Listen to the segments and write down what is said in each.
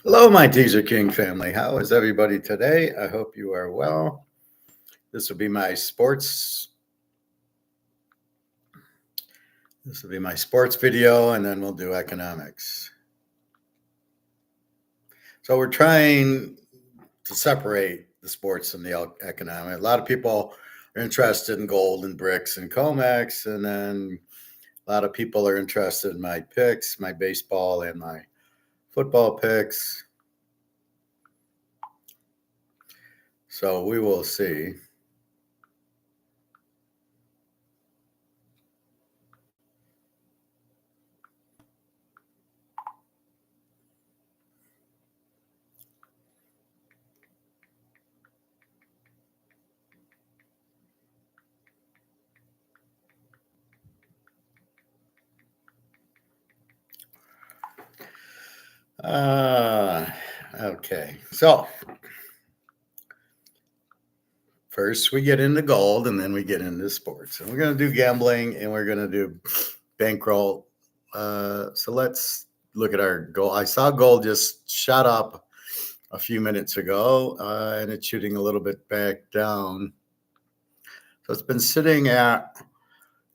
Hello, my Teaserking family. How is everybody today? I hope you are well. This will be my sports. This will be my sports video, and then we'll do economics. So we're trying to separate the sports from the economic. A lot of people are interested in gold and bricks and Comex, and then a lot of people are interested in my picks, my baseball and my football picks. So we will see. Okay. So first we get into gold and then we get into sports. And we're going to do gambling and we're going to do bankroll. So let's look at our gold. I saw gold just shot up a few minutes ago and it's shooting a little bit back down. So it's been sitting at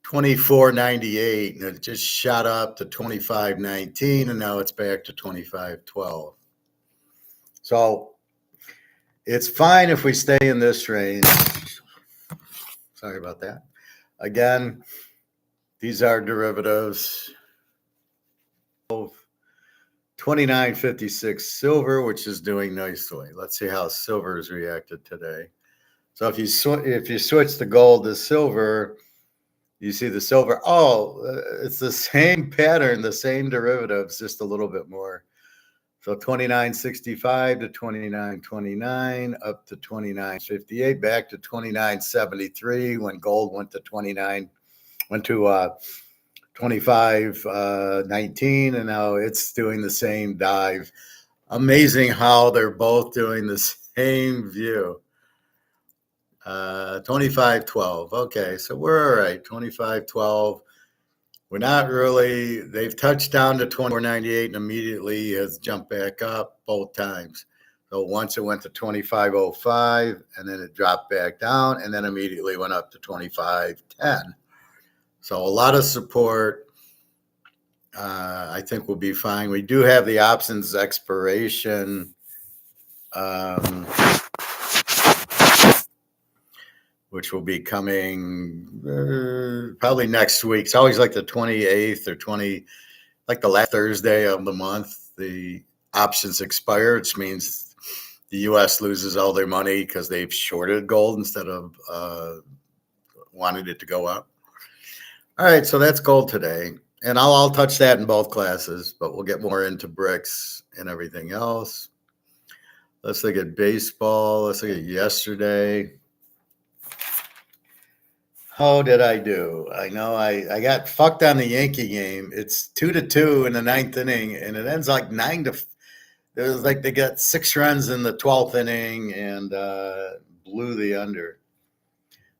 24.98 and it just shot up to 25.19 and now it's back to 25.12. So it's fine if we stay in this range. Sorry about that. Again, these are derivatives. 29.56 silver, which is doing nicely. Let's see how silver has reacted today. So if you switch the gold to silver, you see the silver. It's the same pattern, the same derivatives, just a little bit more. So 29.65 to 29.29, up to 29.58, back to 29.73 when gold went to 25.19, and now it's doing the same dive. Amazing how they're both doing the same view. 25.12. Okay, so we're all right. 25.12. We're not really, they've touched down to 24.98 and immediately has jumped back up both times. So once it went to 25.05 and then it dropped back down and then immediately went up to 25.10. So a lot of support. I think we'll be fine. We do have the options expiration. Which will be coming probably next week. It's always like the 28th or like the last Thursday of the month, the options expire, which means the U.S. loses all their money because they've shorted gold instead of wanted it to go up. All right, so that's gold today. And I'll touch that in both classes, but we'll get more into bricks and everything else. Let's look at baseball. Let's look at yesterday. How did I do? I know I got fucked on the Yankee game. It's 2-2 in the ninth inning, and it ends like 9-. It was like they got 6 runs in the 12th inning and blew the under.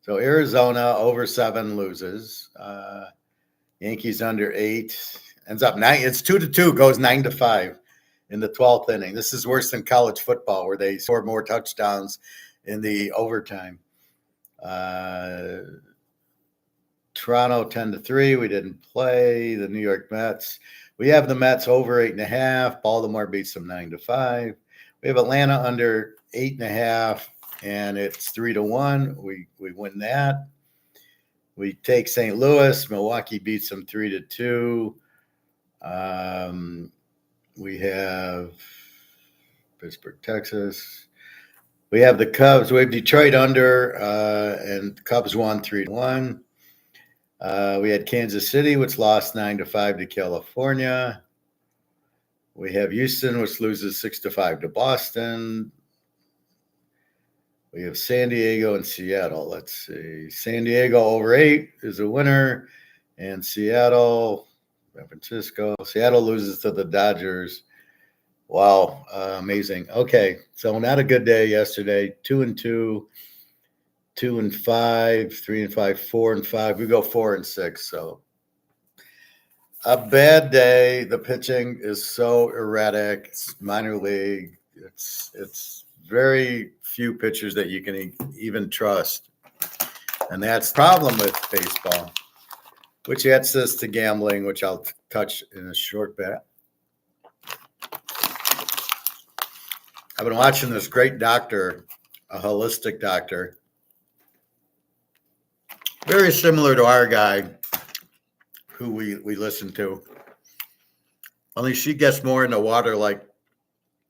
So Arizona over 7 loses. Yankees under 8 ends up 9. It's 2-2, goes 9-5 in the 12th inning. This is worse than college football where they score more touchdowns in the overtime. Toronto 10-3. We didn't play. The New York Mets. We have the Mets over 8.5. Baltimore beats them 9-5. We have Atlanta under 8.5, and it's 3-1. We win that. We take St. Louis. Milwaukee beats them 3-2. We have Pittsburgh, Texas. We have the Cubs. We have Detroit under, and Cubs won 3-1. We had Kansas City, which lost 9-5 to California. We have Houston, which loses 6-5 to Boston. We have San Diego and Seattle. Let's see. San Diego over 8 is a winner, and Seattle, San Francisco. Seattle loses to the Dodgers. Wow, amazing. Okay, so not a good day yesterday. 2-2. 2-5, 3-5, 4-5. We go 4-6. So A bad day. The pitching is so erratic. It's minor league. It's very few pitchers that you can even trust, and that's the problem with baseball. Which gets us to gambling, which I'll touch in a short bit. I've been watching this great doctor, a holistic doctor, very similar to our guy who we listen to. Only she gets more into water. Like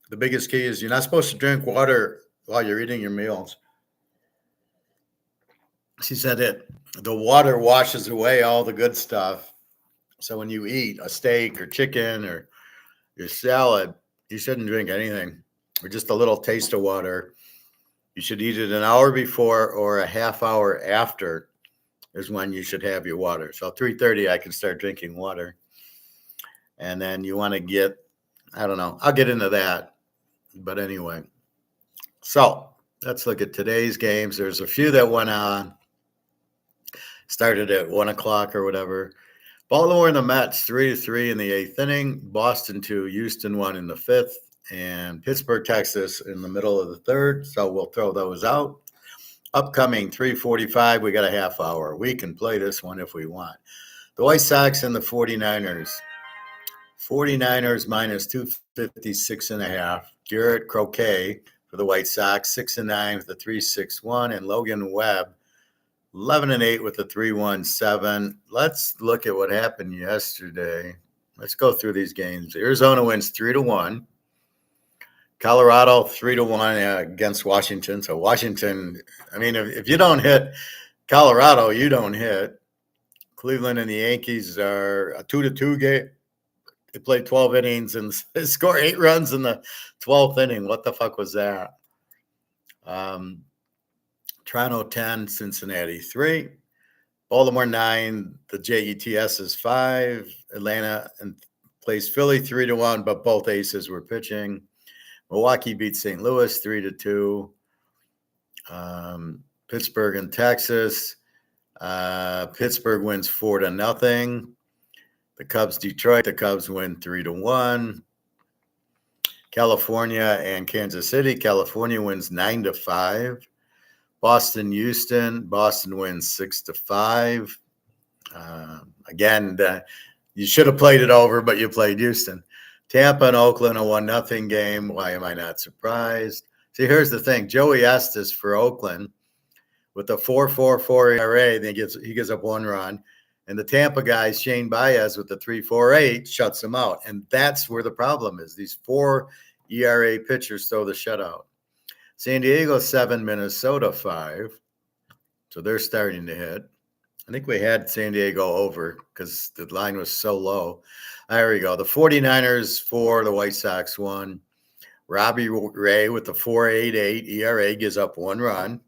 the biggest key is you're not supposed to drink water while you're eating your meals. She said it the water washes away all the good stuff. So when you eat a steak or chicken or your salad, you shouldn't drink anything or just a little taste of water. You should eat it an hour before or a half hour after is when you should have your water. So 3:30, I can start drinking water. And then you want to get, I don't know, I'll get into that. But anyway, so let's look at today's games. There's a few that went on, started at 1 o'clock or whatever. Baltimore and the Mets, 3-3 in the eighth inning. Boston 2, Houston 1 in the fifth. And Pittsburgh, Texas in the middle of the third. So we'll throw those out. Upcoming 3:45, we got a half hour. We can play this one if we want. The White Sox and the 49ers. 49ers minus 256.5. Garrett Croquet for the White Sox, 6-9 with the 3.61, and Logan Webb, 11-8 with the 3.17. Let's look at what happened yesterday. Let's go through these games. Arizona wins 3-1. Colorado 3-1 against Washington. So Washington, I mean, if you don't hit Colorado, you don't hit. Cleveland and the Yankees are a 2-2 game. They played 12 innings and score 8 runs in the 12th inning. What the fuck was that? Toronto 10, Cincinnati 3. Baltimore 9, the Jets is 5. Atlanta and plays Philly 3-1, but both aces were pitching. Milwaukee beats St. Louis 3-2. Pittsburgh and Texas. Pittsburgh wins 4-0. The Cubs, Detroit. The Cubs win 3-1. California and Kansas City. California wins 9-5. Boston, Houston. Boston wins 6-5. Again, you should have played it over, but you played Houston. Tampa and Oakland, a 1-0 game. Why am I not surprised? See, here's the thing. Joey Estes for Oakland with a 4.44 ERA, he gives up 1 run. And the Tampa guy, Shane Baez, with the 3.48, shuts him out. And that's where the problem is. These 4 ERA pitchers throw the shutout. San Diego 7, Minnesota 5. So they're starting to hit. I think we had San Diego over because the line was so low. There we go. The 49ers 4, the White Sox 1. Robbie Ray with the 4.88 ERA gives up 1 run.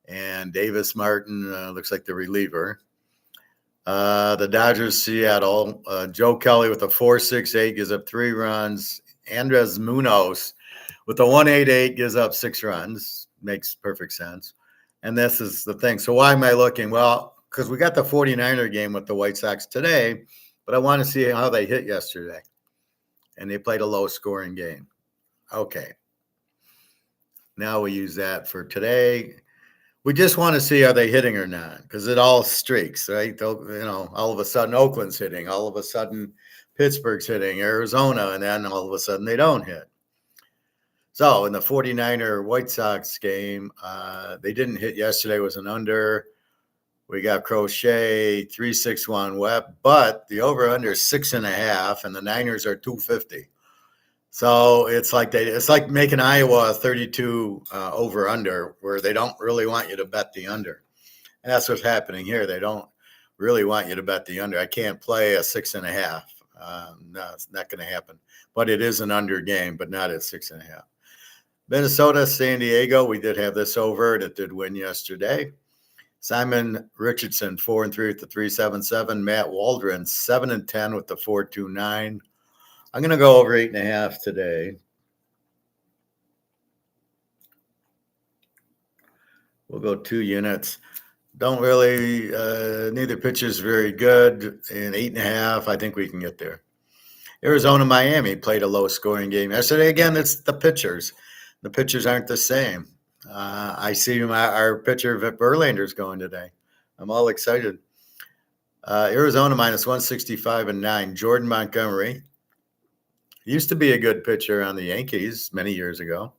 And Davis Martin looks like the reliever. The Dodgers, Seattle. Joe Kelly with a 4.68 gives up 3 runs. Andres Munoz with the 1.88 gives up 6 runs. Makes perfect sense. And this is the thing. So why am I looking? Well, because we got the 49er game with the White Sox today, but I want to see how they hit yesterday. And they played a low-scoring game. Okay. Now we use that for today. We just want to see are they hitting or not, because it all streaks, right? All of a sudden Oakland's hitting, all of a sudden Pittsburgh's hitting, Arizona, and then all of a sudden they don't hit. So in the 49er White Sox game, they didn't hit yesterday. It was an under. We got Crochet 3.61 Webb, but the over/under is 6.5, and the Niners are 250. So it's like making Iowa a 32 over/under, where they don't really want you to bet the under. And that's what's happening here. They don't really want you to bet the under. I can't play a 6.5. No, it's not going to happen. But it is an under game, but not at 6.5. Minnesota, San Diego. We did have this over, and it did win yesterday. Simon Richardson 4-3 with the 3.77. Matt Waldron 7-10 with the 4.29. I'm going to go over 8.5 today. We'll go 2 units. Don't really, neither pitch is very good. In 8.5, I think we can get there. Arizona, Miami played a low scoring game yesterday. Again, it's the pitchers. The pitchers aren't the same. I see our pitcher, Vic Verlander's going today. I'm all excited. Arizona minus 165 and 9. Jordan Montgomery used to be a good pitcher on the Yankees many years ago.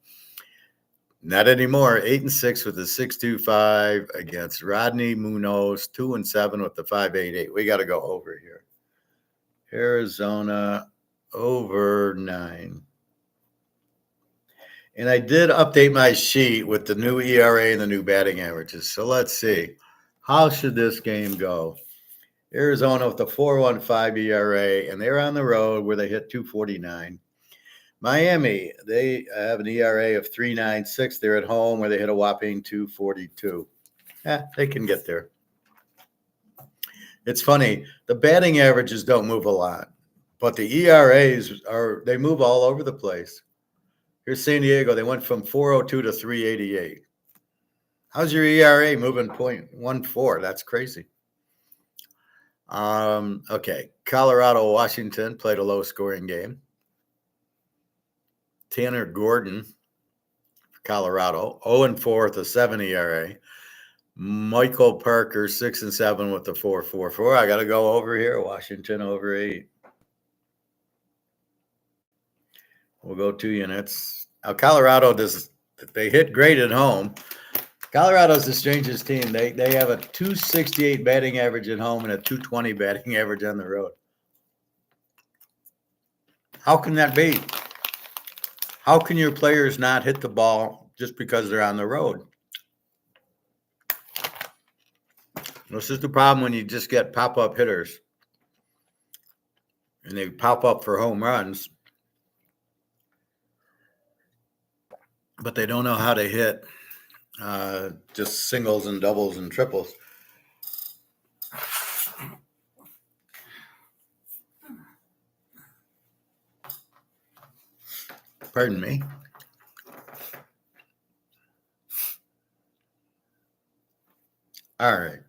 Not anymore. 8-6 with the 6.25 against Rodney Munoz. 2-7 with the 5.88. We got to go over here. Arizona over 9. And I did update my sheet with the new ERA and the new batting averages. So let's see. How should this game go? Arizona with the 4.15 ERA, and they're on the road where they hit 249. Miami, they have an ERA of 3.96. They're at home where they hit a whopping 242. They can get there. It's funny. The batting averages don't move a lot, but the ERAs they move all over the place. Here's San Diego. They went from 402 to 388. How's your ERA moving 0.14? That's crazy. Okay. Colorado, Washington played a low scoring game. Tanner Gordon, Colorado, 0-4 with a 7 ERA. Michael Parker, 6-7 with the 4.44. I got to go over here. Washington over 8. We'll go 2 units. Now, Colorado they hit great at home. Colorado's the strangest team. They have a 268 batting average at home and a 220 batting average on the road. How can that be? How can your players not hit the ball just because they're on the road? This is the problem when you just get pop-up hitters and they pop up for home runs, but they don't know how to hit just singles and doubles and triples. Pardon me. All right.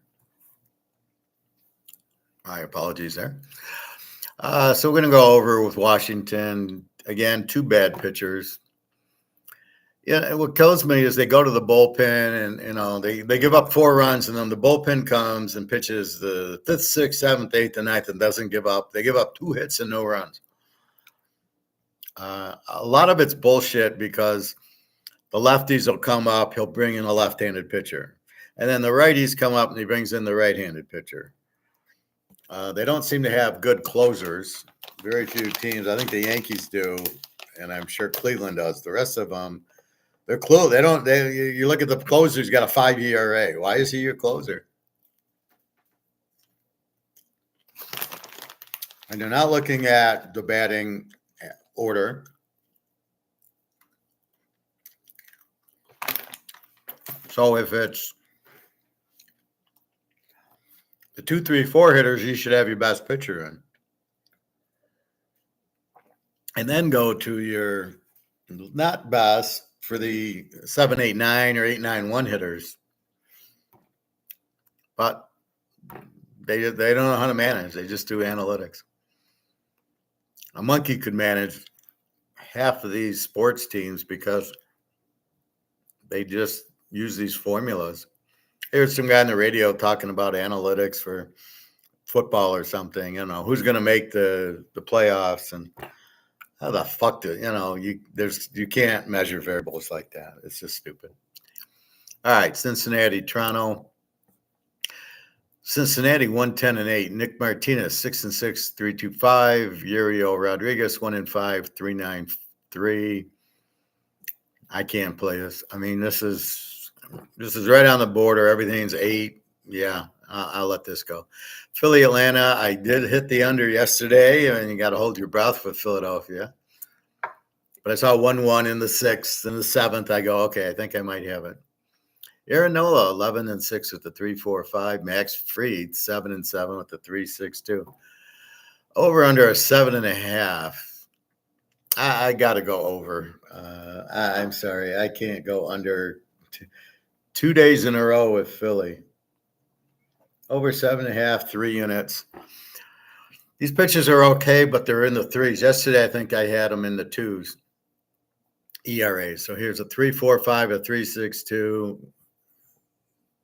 My apologies there. So we're going to go over with Washington. Again, 2 bad pitchers. Yeah, what kills me is they go to the bullpen and, they give up 4 runs, and then the bullpen comes and pitches the 5th, 6th, 7th, 8th, and 9th and doesn't give up. They give up 2 hits and no runs. A lot of it's bullshit because the lefties will come up, he'll bring in a left-handed pitcher. And then the righties come up and he brings in the right-handed pitcher. They don't seem to have good closers. Very few teams. I think the Yankees do, and I'm sure Cleveland does. The rest of them, they're close. You look at the closer, he's got a 5 ERA. Why is he your closer? And they're not looking at the batting order. So if it's the 2, 3, 4 hitters, you should have your best pitcher in. And then go to your not best for the 7, 8, 9 or 8, 9, 1 hitters. But they don't know how to manage. They just do analytics. A monkey could manage half of these sports teams because they just use these formulas. There's some guy on the radio talking about analytics for football or something. Who's going to make the playoffs, and how the fuck do you can't measure variables like that. It's just stupid. All right, Cincinnati, Toronto. Cincinnati 1-10-8. Nick Martinez 6-6, 3.25. Uriel Rodriguez 1-5, 3.93. I can't play this. I mean, this is right on the border. Everything's 8. Yeah, I'll let this go. Philly, Atlanta. I did hit the under yesterday, and you got to hold your breath with Philadelphia. But I saw 1-1 in the 6th and the 7th. I go, okay, I think I might have it. Aaron Nola, 11-6 with the 3.45. Max Fried, 7-7 with the 3.62. Over under a 7.5. I got to go over. I'm sorry, I can't go under 2 days in a row with Philly. over 7.5, 3 units. These pitches are okay, but they're in the threes. Yesterday, I think I had them in the twos ERA. So here's a 3.45, a 3.62.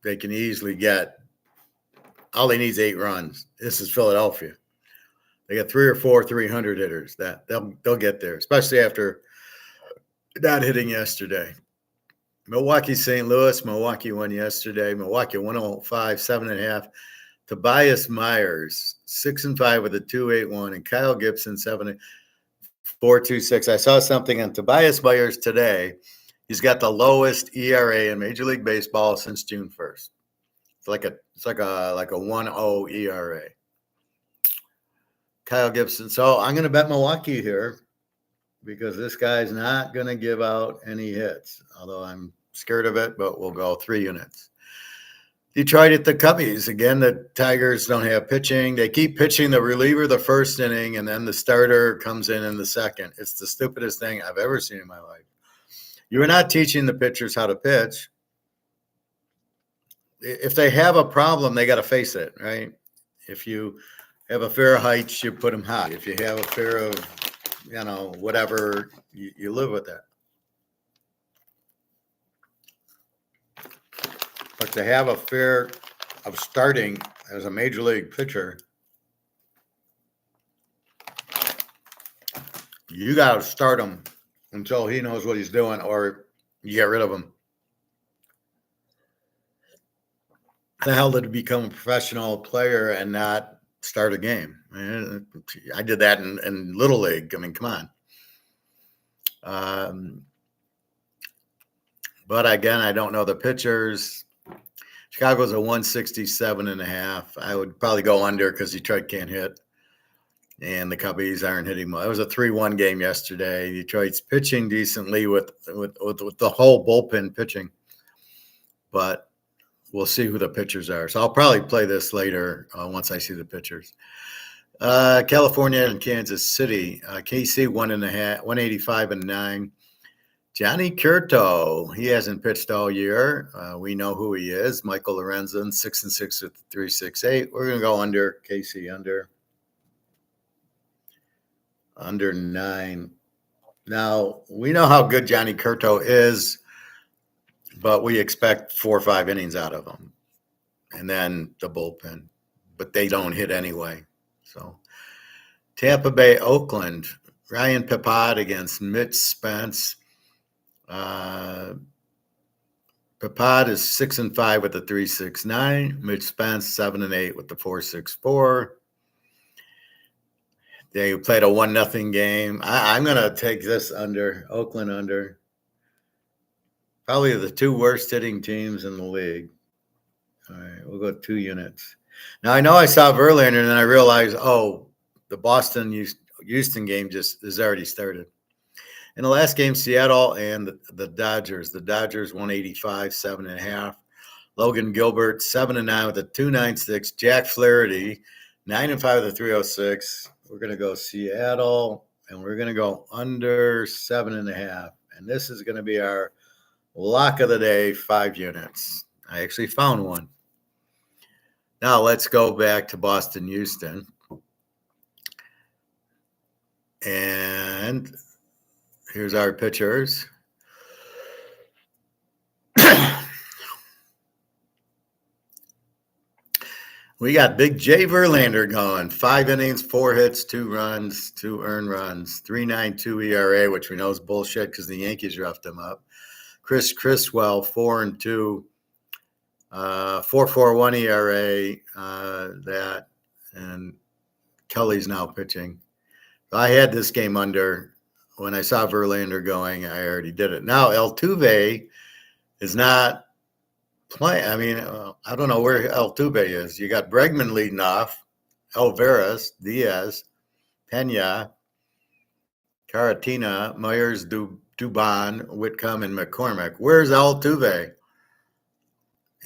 They can easily get. All they need is 8 runs. This is Philadelphia. They got 3 or 4 300 hitters. That they'll get there, especially after not hitting yesterday. Milwaukee, St. Louis. Milwaukee won yesterday. Milwaukee 105, 7.5. Tobias Myers 6-5 with a 2.81, and Kyle Gibson 4.26. I saw something on Tobias Myers today. He's got the lowest ERA in Major League Baseball since June 1st. It's like a 1.0 ERA. Kyle Gibson. So I'm going to bet Milwaukee here because this guy's not going to give out any hits, although I'm scared of it, but we'll go 3 units. Detroit at the Cubbies. Again, the Tigers don't have pitching. They keep pitching the reliever the first inning, and then the starter comes in the second. It's the stupidest thing I've ever seen in my life. You are not teaching the pitchers how to pitch. If they have a problem, they got to face it, right? If you have a fear of heights, you put them high. If you have a fear of, whatever, you live with that. But to have a fear of starting as a major league pitcher, you got to start him until he knows what he's doing, or you get rid of him. The hell did he become a professional player and not start a game? I did that in Little League. I mean, come on. But again, I don't know the pitchers. Chicago's a 167.5. I would probably go under because Detroit can't hit, and the Cubbies aren't hitting well. It was a 3-1 game yesterday. Detroit's pitching decently with the whole bullpen pitching, but we'll see who the pitchers are. So I'll probably play this later once I see the pitchers. California and Kansas City. KC 185.9. Johnny Curto, he hasn't pitched all year. We know who he is. Michael Lorenzen, 6-6 with 3.68. We're going to go under. KC under 9. Now, we know how good Johnny Curto is, but we expect 4 or 5 innings out of him. And then the bullpen. But they don't hit anyway. So, Tampa Bay, Oakland. Ryan Pepiot against Mitch Spence. Pepiot is 6-5 with the 3.69. Mitch Spence 7-8 with the 4.64. They played a 1-0 game. I'm going to take this under. Oakland under. Probably the 2 worst hitting teams in the league. All right, we'll go 2 units. Now, I know I saw Verlander, and then I realized, the Boston-Houston game just has already started. In the last game, Seattle and the Dodgers. The Dodgers 185, 7.5. Logan Gilbert, 7-9 with a 2.96. Jack Flaherty, 9-5 with a 3.06. We're going to go Seattle, and we're going to go under 7.5. And this is going to be our lock of the day, 5 units. I actually found one. Now let's go back to Boston, Houston. And here's our pitchers. We got Big J Verlander going. 5 innings, 4 hits, 2 runs, 2 earned runs, 3.92 ERA, which we know is bullshit because the Yankees roughed him up. Chris Criswell, 4-2, 4.41 ERA. That, and Kelly's now pitching. I had this game under. When I saw Verlander going, I already did it. Now Altuve is not playing. I mean, I don't know where Altuve is. You got Bregman leading off, Alvarez, Diaz, Pena, Caratina, Myers, Dubon, Whitcomb, and McCormick. Where's Altuve?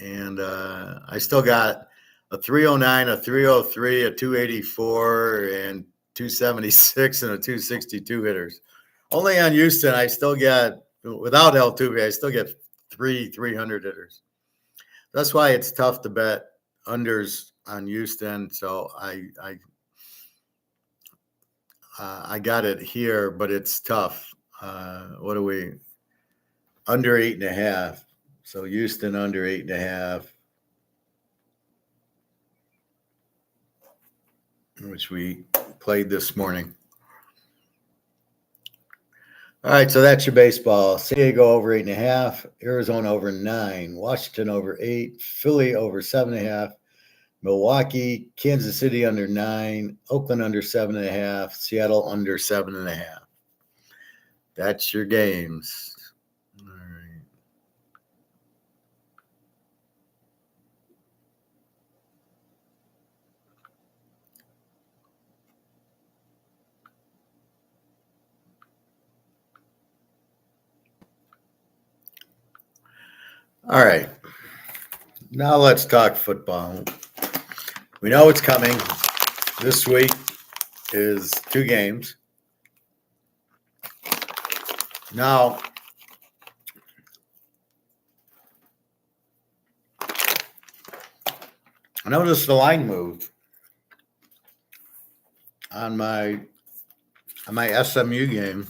And I still got a 309, a 303, a 284, and 276, and a 262 hitters. Only on Houston, I still get, without Altuve, I still get 300 hitters. That's why it's tough to bet unders on Houston, so I got it here, but it's tough. What are we? Under 8.5. So Houston under 8.5, which we played this morning. All right, so that's your baseball. San Diego over 8.5, Arizona over 9, Washington over 8, Philly over 7.5, Milwaukee, Kansas City under 9, Oakland under 7.5, Seattle under 7.5. That's your games. All right. All right. Now let's talk football. We know it's coming. This week is 2 games. Now, I noticed the line moved on my SMU game.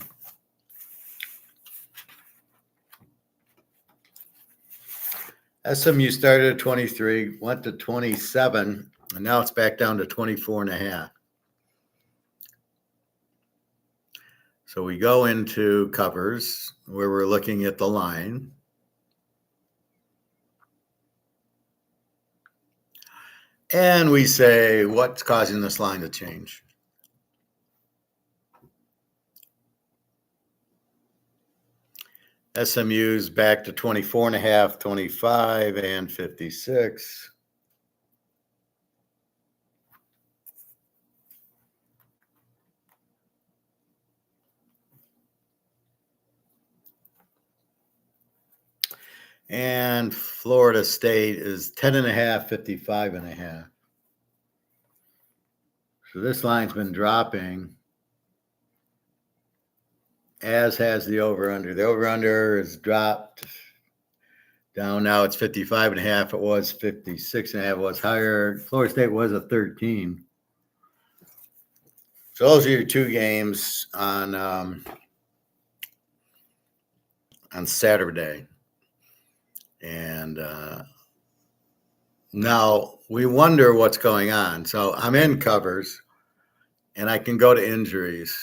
SMU started at 23, went to 27, and now it's back down to 24.5. So we go into covers where we're looking at the line. And we say, what's causing this line to change? SMU's back to 24.5, 25, and 56. And Florida State is 10.5, 55.5. So this line's been dropping, as has the over-under. The over-under has dropped down. Now it's 55.5. It was 56.5. It was higher. Florida State was a 13. So those are your 2 games on Saturday. And now we wonder what's going on. So I'm in covers, and I can go to injuries.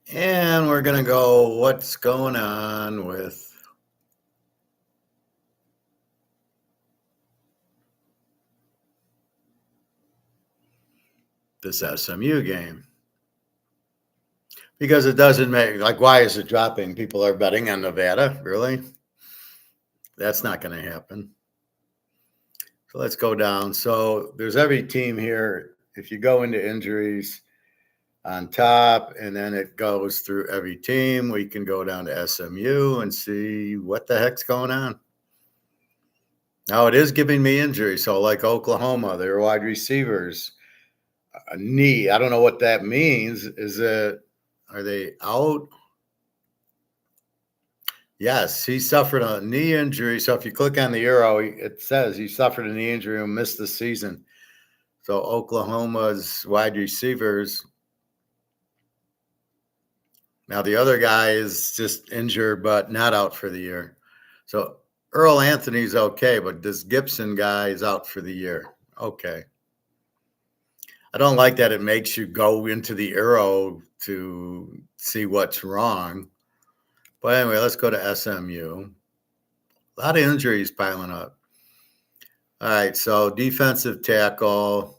And we're going to go, what's going on with this SMU game? Because it doesn't make, like, why is it dropping? People are betting on Nevada, really? That's not going to happen. So let's go down. So there's every team here. If you go into injuries on top, and then it goes through every team, we can go down to SMU and see what the heck's going on. Now, it is giving me injury. So like Oklahoma, their wide receivers, a knee. I don't know what that means. Are they out? Yes, he suffered a knee injury. So if you click on the arrow, it says he suffered a knee injury and missed the season. So Oklahoma's wide receivers. Now the other guy is just injured, but not out for the year. So Earl Anthony's okay, but this Gibson guy is out for the year. Okay. I don't like that it makes you go into the arrow to see what's wrong. But anyway, let's go to SMU. A lot of injuries piling up. All right, so defensive tackle.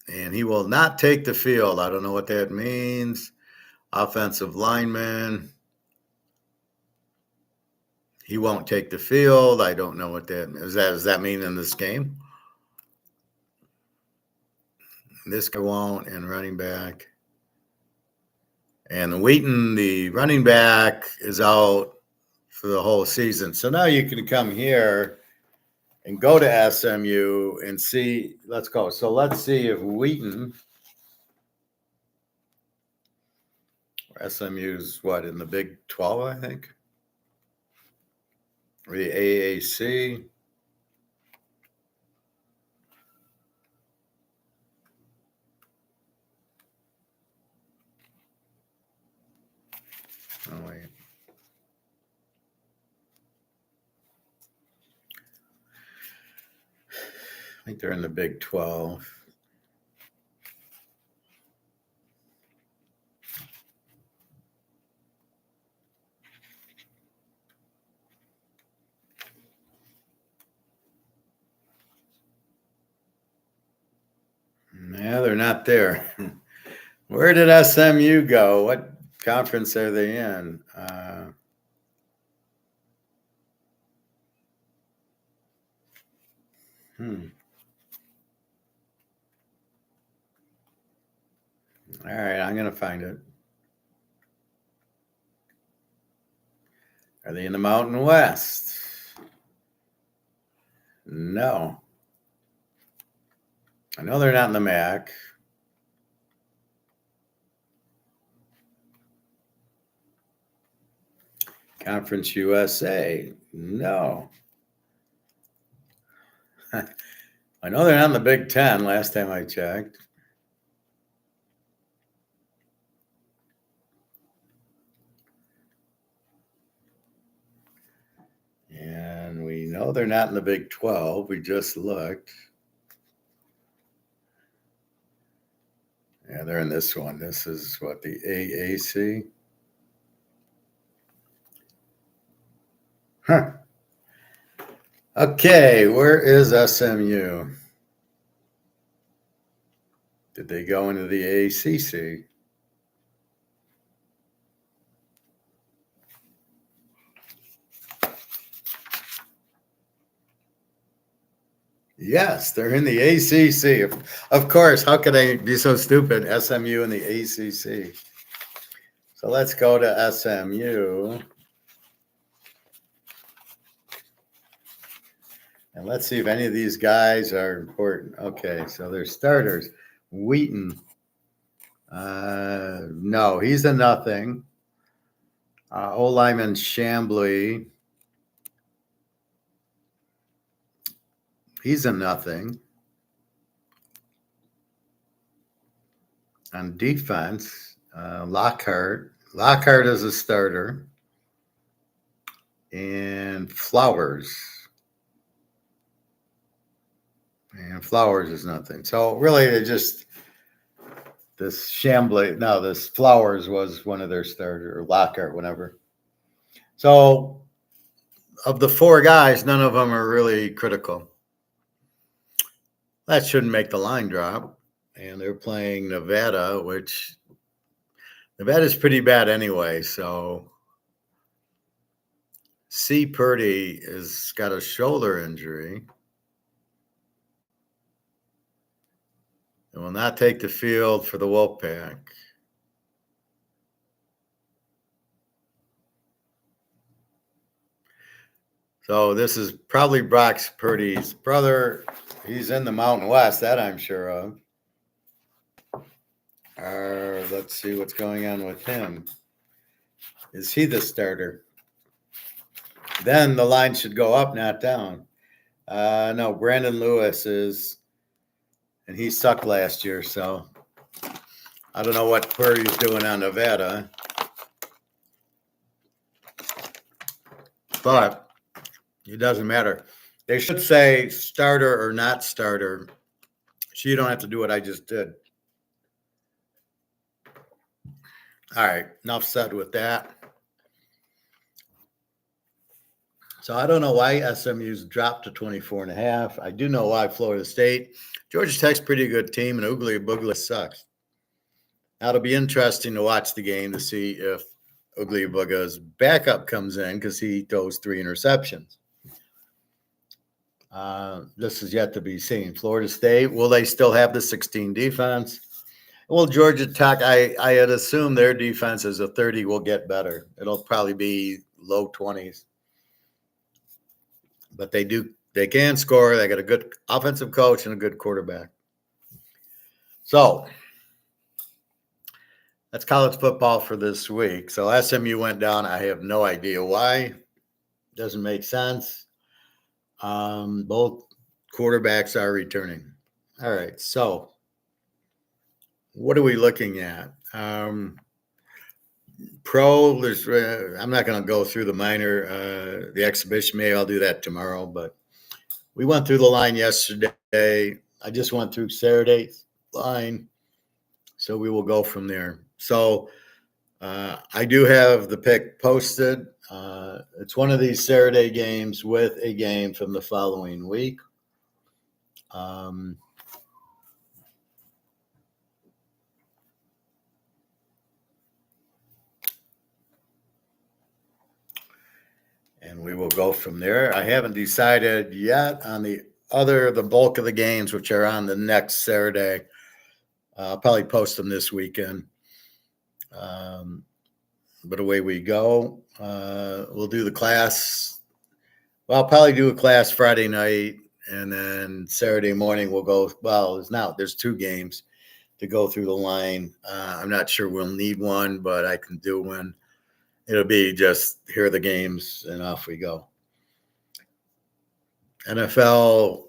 And he will not take the field. I don't know what that means. Offensive lineman. He won't take the field. I don't know what that means. Does that mean in this game? This guy won't, and running back. And Wheaton, the running back, is out for the whole season. So now you can come here and go to SMU and see. Let's go. So let's see if Wheaton, SMU's what, in the Big 12, I think, or the AAC. Oh, wait. I think they're in the Big 12. Yeah, they're not there. Where did SMU go? What conference are they in? All right, I'm going to find it. Are they in the Mountain West? No. I know they're not in the MAC. Conference USA? No. I know they're not in the Big Ten last time I checked. And we know they're not in the Big 12. We just looked. Yeah, they're in this one. This is what, the AAC? Huh. Okay, where is SMU? Did they go into the ACC? Yes, they're in the ACC. Of course, how could I be so stupid? SMU in the ACC. So let's go to SMU. And let's see if any of these guys are important. Okay, so they're starters. Wheaton. No, he's a nothing. O-Lyman Chambly. He's a nothing. On defense, Lockhart. Lockhart is a starter. And Flowers. And Flowers is nothing. So really, they just, this Chambly, no, this Flowers was one of their starters, or Lockhart, whatever. So of the four guys, none of them are really critical. That shouldn't make the line drop. And they're playing Nevada, which Nevada's pretty bad anyway. So C. Purdy has got a shoulder injury and will not take the field for the Wolfpack. So this is probably Brock Purdy's brother. He's in the Mountain West, that I'm sure of. Let's see what's going on with him. Is he the starter? Then the line should go up, not down. No, Brandon Lewis is, and he sucked last year, so I don't know what Purdy's doing on Nevada. But it doesn't matter. They should say starter or not starter, so you don't have to do what I just did. All right, enough said with that. So I don't know why SMU's dropped to 24.5. I do know why Florida State. Georgia Tech's pretty good team, and Oogly Boogly sucks. Now it'll be interesting to watch the game to see if Oogly Boogly's backup comes in because he throws 3 interceptions. This is yet to be seen. Florida State, will they still have the 16 defense? Well, Georgia Tech, I had assumed their defense as a 30 will get better. It'll probably be low 20s, but they can score. They got a good offensive coach and a good quarterback. So that's college football for this week. So SMU went down. I have no idea why. Doesn't make sense. Both quarterbacks are returning. All right. So what are we looking at? Pro, there's. I'm not going to go through the minor, the exhibition. Maybe I'll do that tomorrow. But we went through the line yesterday. I just went through Saturday's line, so we will go from there. So I do have the pick posted. It's one of these Saturday games with a game from the following week. And we will go from there. I haven't decided yet on the bulk of the games, which are on the next Saturday. I'll probably post them this weekend. But away we go. We'll do the class. Well, I'll probably do a class Friday night, and then Saturday morning we'll go. Well, there's 2 games to go through the line. I'm not sure we'll need one, but I can do one. It'll be just here are the games and off we go. NFL,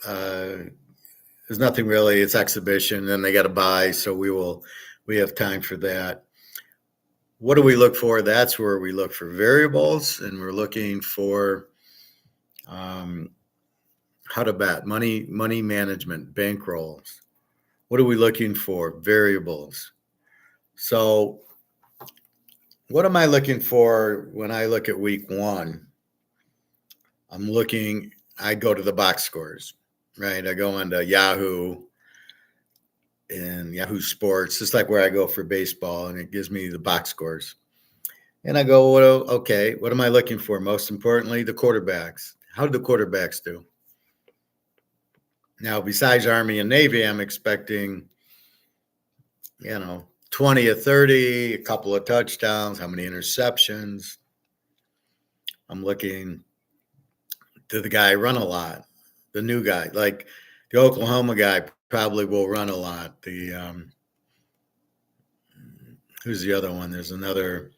there's nothing really. It's exhibition, and they got to buy, so we have time for that. What do we look for? That's where we look for variables, and we're looking for how to bet, money management, bankrolls. What are we looking for? Variables. So what am I looking for when I look at week 1? I go to the box scores, right? I go into Yahoo and Yahoo Sports, just like where I go for baseball, and it gives me the box scores. And I go, okay, what am I looking for? Most importantly, the quarterbacks. How did the quarterbacks do? Now, besides Army and Navy, I'm expecting, 20 or 30, a couple of touchdowns, how many interceptions. I'm looking, did the guy run a lot? The new guy, like the Oklahoma guy, probably will run a lot. Who's the other one? There's another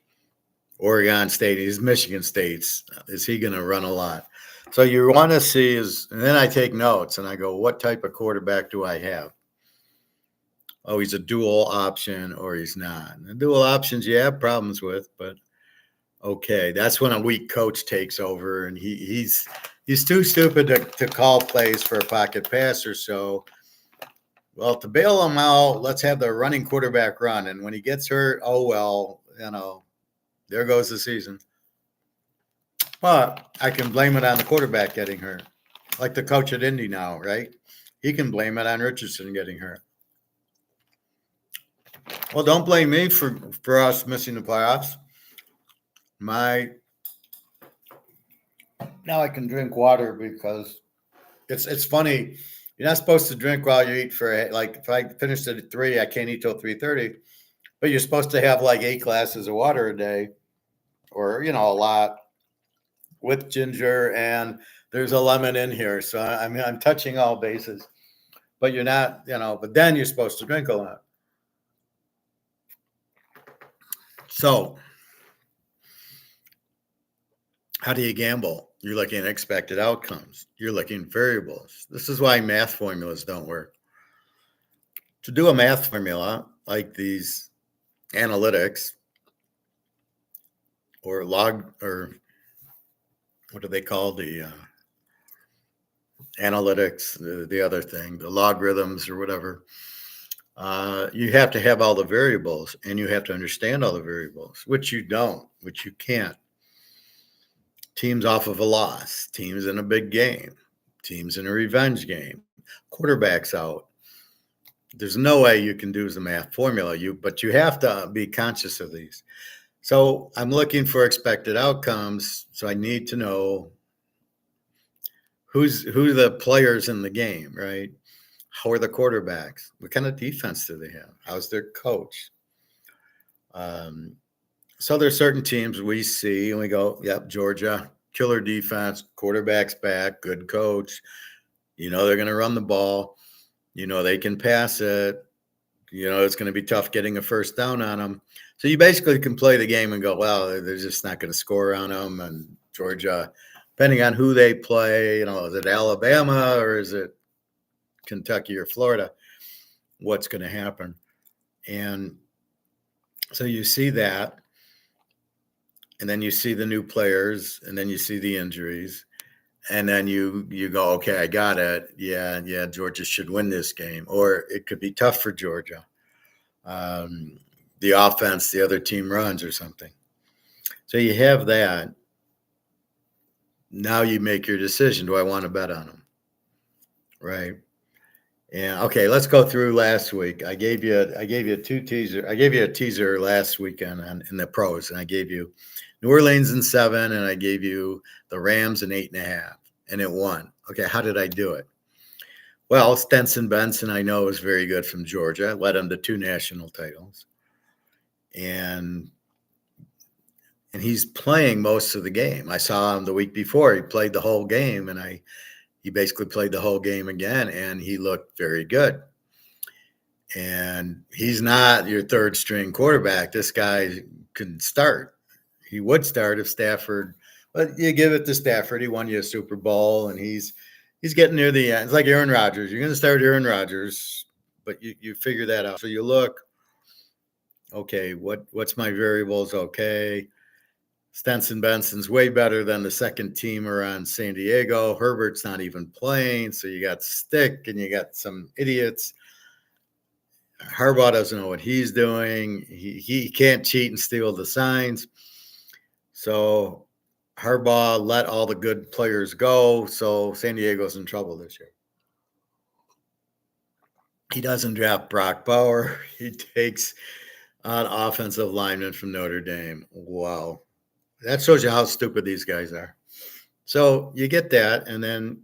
Oregon State. He's Michigan State's. Is he going to run a lot? So you want to see and then I take notes and I go, what type of quarterback do I have? Oh, he's a dual option or he's not. And the dual options you have problems with, but okay, that's when a weak coach takes over, and he's too stupid to call plays for a pocket passer. So, well, to bail him out, let's have the running quarterback run. And when he gets hurt, oh well, there goes the season. But I can blame it on the quarterback getting hurt, like the coach at Indy now, right? He can blame it on Richardson getting hurt. Well, don't blame me for us missing the playoffs. Now I can drink water because it's funny. You're not supposed to drink while you eat like if I finished at 3, I can't eat till 3:30. But you're supposed to have like 8 glasses of water a day, or a lot with ginger, and there's a lemon in here. So I'm touching all bases. But you're not, but then you're supposed to drink a lot. So how do you gamble? You're looking at expected outcomes. You're looking at variables. This is why math formulas don't work. To do a math formula like these analytics or or what do they call the analytics, the other thing, the logarithms or whatever, you have to have all the variables and you have to understand all the variables, which you can't. Teams off of a loss, teams in a big game, teams in a revenge game, quarterbacks out. There's no way you can do the math formula, but you have to be conscious of these. So I'm looking for expected outcomes. So I need to know who the players in the game, right? How are the quarterbacks? What kind of defense do they have? How's their coach? So there's certain teams we see and we go, yep, Georgia, killer defense, quarterback's back, good coach. They're going to run the ball. They can pass it. It's going to be tough getting a first down on them. So you basically can play the game and go, well, they're just not going to score on them. And Georgia, depending on who they play, is it Alabama or is it Kentucky or Florida? What's going to happen? And so you see that. And then you see the new players, and then you see the injuries, and then you go, okay, I got it. Yeah, Georgia should win this game, or it could be tough for Georgia. The offense, the other team runs or something. So you have that. Now you make your decision. Do I want to bet on them? Right. And okay, let's go through last week. I gave you two teaser. I gave you a teaser last weekend in the pros, and I gave you New Orleans in 7, and I gave you the Rams in 8.5, and it won. Okay, how did I do it? Well, Stenson Benson, I know, is very good from Georgia. Led him to 2 national titles, and he's playing most of the game. I saw him the week before. He played the whole game, and he basically played the whole game again, and he looked very good. And he's not your third string quarterback. This guy can start. He would start if Stafford, but you give it to Stafford. He won you a Super Bowl, and he's getting near the end. It's like Aaron Rodgers. You're going to start Aaron Rodgers, but you figure that out. So you look, okay, what's my variables? Okay, Stenson Benson's way better than the second teamer on San Diego. Herbert's not even playing, so you got Stick and you got some idiots. Harbaugh doesn't know what he's doing. He can't cheat and steal the signs. So Harbaugh let all the good players go, so San Diego's in trouble this year. He doesn't draft Brock Bauer. He takes an offensive lineman from Notre Dame. Wow. That shows you how stupid these guys are. So you get that, and then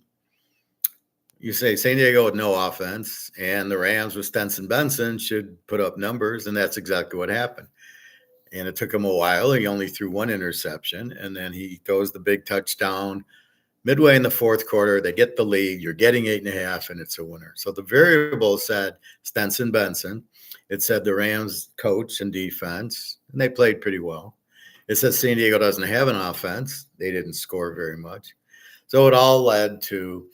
you say San Diego with no offense, and the Rams with Stenson Benson should put up numbers, and that's exactly what happened. And it took him a while. He only threw 1 interception, and then he throws the big touchdown midway in the fourth quarter. They get the lead. You're getting 8.5, and it's a winner. So the variable said Stenson Benson. It said the Rams coach and defense, and they played pretty well. It says San Diego doesn't have an offense. They didn't score very much. So it all led to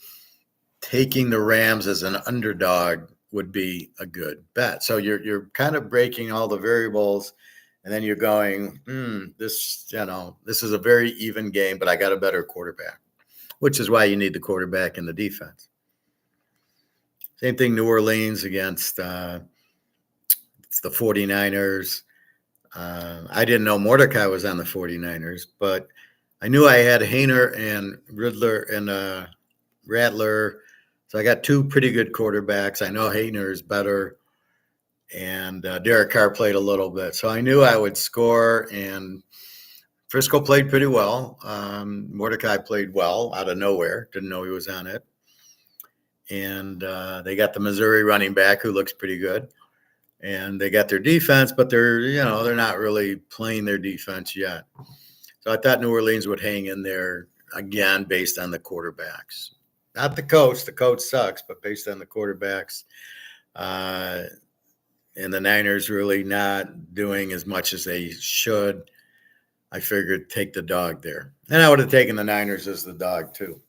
taking the Rams as an underdog would be a good bet. So you're kind of breaking all the variables, and then you're going, this is a very even game, but I got a better quarterback, which is why you need the quarterback and the defense. Same thing, New Orleans against it's the 49ers. I didn't know Mordecai was on the 49ers, but I knew I had Hayner and Riddler and Rattler. So I got 2 pretty good quarterbacks. I know Hayner is better, and Derek Carr played a little bit. So I knew I would score, and Frisco played pretty well. Mordecai played well out of nowhere. Didn't know he was on it. And they got the Missouri running back who looks pretty good. And they got their defense, but they're not really playing their defense yet. So I thought New Orleans would hang in there again based on the quarterbacks. Not the coach. The coach sucks, but based on the quarterbacks. And the Niners really not doing as much as they should. I figured take the dog there. And I would have taken the Niners as the dog too.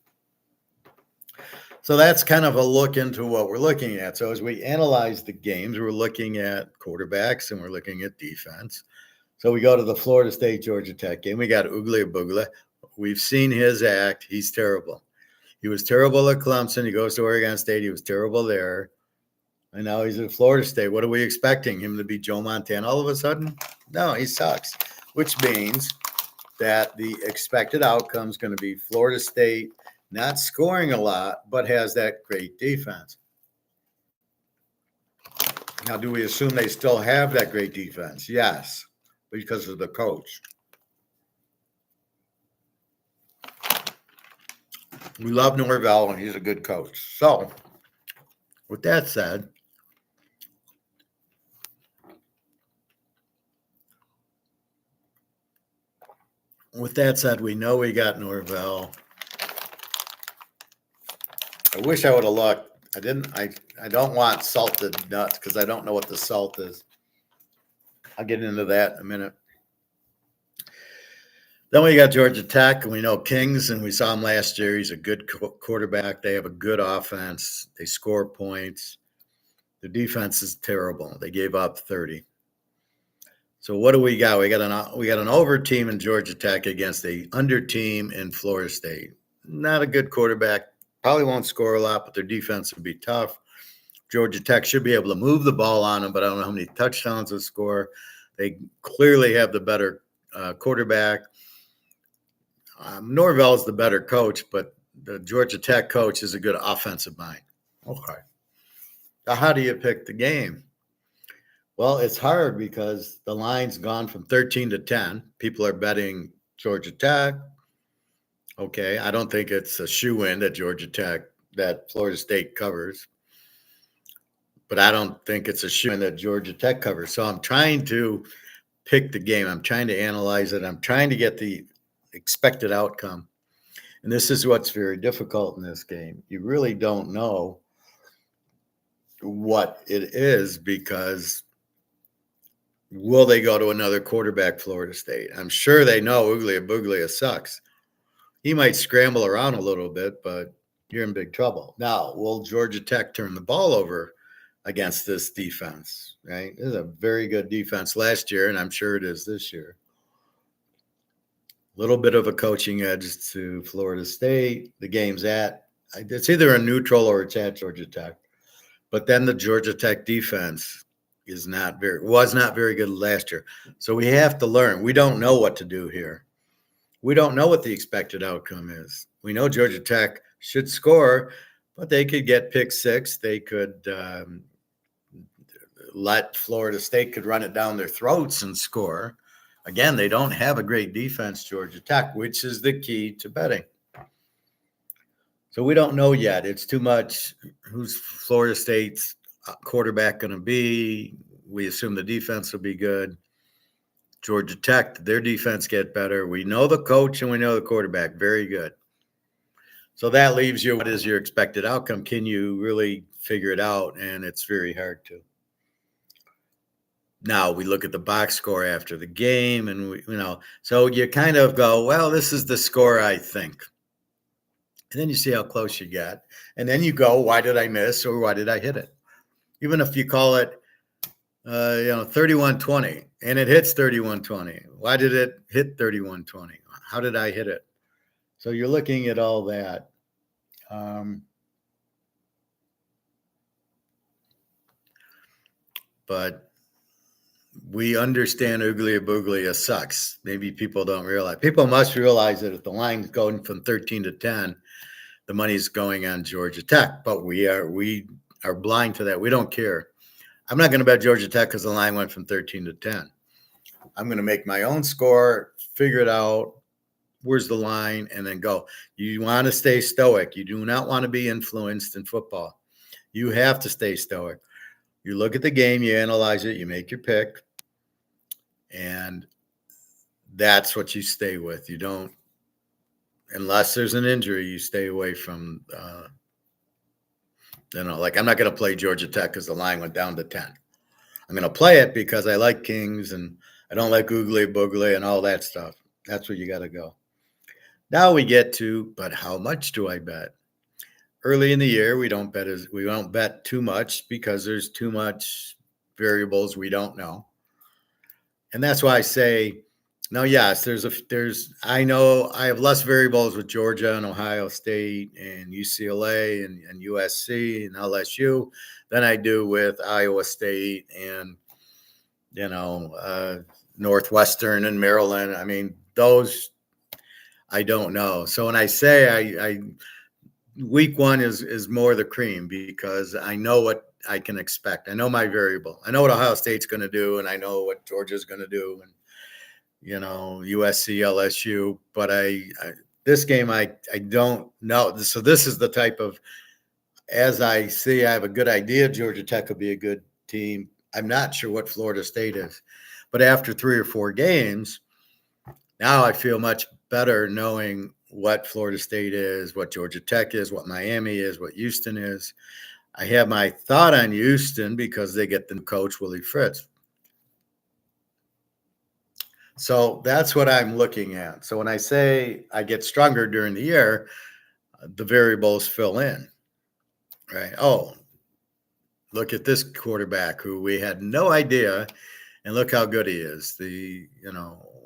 So that's kind of a look into what we're looking at. So as we analyze the games, we're looking at quarterbacks and we're looking at defense. So we go to the Florida State Georgia Tech game. We got Ugly Boogla. We've seen his act. He's terrible. He was terrible at Clemson. He goes to Oregon State. He was terrible there. And now he's at Florida State. What are we expecting? Him to be Joe Montana all of a sudden? No, he sucks, which means that the expected outcome is going to be Florida State not scoring a lot, but has that great defense. Now, do we assume they still have that great defense? Yes, because of the coach. We love Norvell, and he's a good coach. So with that said, we know we got Norvell. I wish I would have looked. I didn't. I don't want salted nuts because I don't know what the salt is. I'll get into that in a minute. Then we got Georgia Tech, and we know Kings, and we saw him last year. He's a good quarterback. They have a good offense. They score points. The defense is terrible. They gave up 30. So what do we got? We got an over team in Georgia Tech against a under team in Florida State. Not a good quarterback. Probably won't score a lot, but their defense will be tough. Georgia Tech should be able to move the ball on them, but I don't know how many touchdowns they'll score. They clearly have the better quarterback. Norvell is the better coach, but the Georgia Tech coach is a good offensive mind. Okay. Now, how do you pick the game? Well, it's hard because the line's gone from 13 to 10. People are betting Georgia Tech. Okay, I don't think it's a shoe-in that Georgia Tech, that Florida State covers. But I don't think it's a shoe-in that Georgia Tech covers. So I'm trying to pick the game. I'm trying to analyze it. I'm trying to get the expected outcome. And this is what's very difficult in this game. You really don't know what it is because will they go to another quarterback, Florida State? I'm sure they know Buglia sucks. He might scramble around a little bit, but you're in big trouble. Now, will Georgia Tech turn the ball over against this defense, right? This is a very good defense last year, and I'm sure it is this year. A little bit of a coaching edge to Florida State. The game's it's either a neutral or it's at Georgia Tech. But then the Georgia Tech defense was not very good last year. So we have to learn. We don't know what to do here. We don't know what the expected outcome is. We know Georgia Tech should score, but they could get pick six. They could let Florida State could run it down their throats and score. Again, they don't have a great defense, Georgia Tech, which is the key to betting. So we don't know yet. It's too much. Who's Florida State's quarterback going to be? We assume the defense will be good. Georgia Tech, their defense get better. We know the coach and we know the quarterback. Very good. So that leaves you, what is your expected outcome? Can you really figure it out? And it's very hard to. Now we look at the box score after the game and so you kind of go, well, this is the score I think. And then you see how close you get. And then you go, why did I miss or why did I hit it? Even if you call it 31-20 and it hits 31-20. Why did it hit 31-20? How did I hit it? So you're looking at all that. But we understand Buglia sucks. Maybe people don't realize. People must realize that if the line's going from 13 to 10, the money's going on Georgia Tech. But we are blind to that. We don't care. I'm not going to bet Georgia Tech because the line went from 13 to 10. I'm going to make my own score, figure it out. Where's the line? And then go. You want to stay stoic. You do not want to be influenced in football. You have to stay stoic. You look at the game, you analyze it, you make your pick, and that's what you stay with. You don't, unless there's an injury, you stay away from, like I'm not going to play Georgia Tech because the line went down to 10. I'm going to play it because I like Kings and I don't like Boogly and all that stuff. That's where you got to go. Now we get to, but how much do I bet? Early in the year, we don't bet too much because there's too much variables we don't know. And that's why I say, no, yes, I know I have less variables with Georgia and Ohio State and UCLA and USC and LSU than I do with Iowa State and, Northwestern and Maryland. I mean, those I don't know. So when I say I week one is more the cream because I know what I can expect. I know my variable. I know what Ohio State's going to do, and I know what Georgia's going to do, and USC, LSU. But this game I don't know. So this is the type of as I see, I have a good idea Georgia Tech will be a good team. I'm not sure what Florida State is, but after 3 or 4 games, now I feel much better knowing what Florida State is, what Georgia Tech is, what Miami is, what Houston is. I have my thought on Houston because they get the new coach, Willie Fritz. So that's what I'm looking at. So when I say I get stronger during the year, the variables fill in, right? Oh, look at this quarterback who we had no idea, and look how good he is.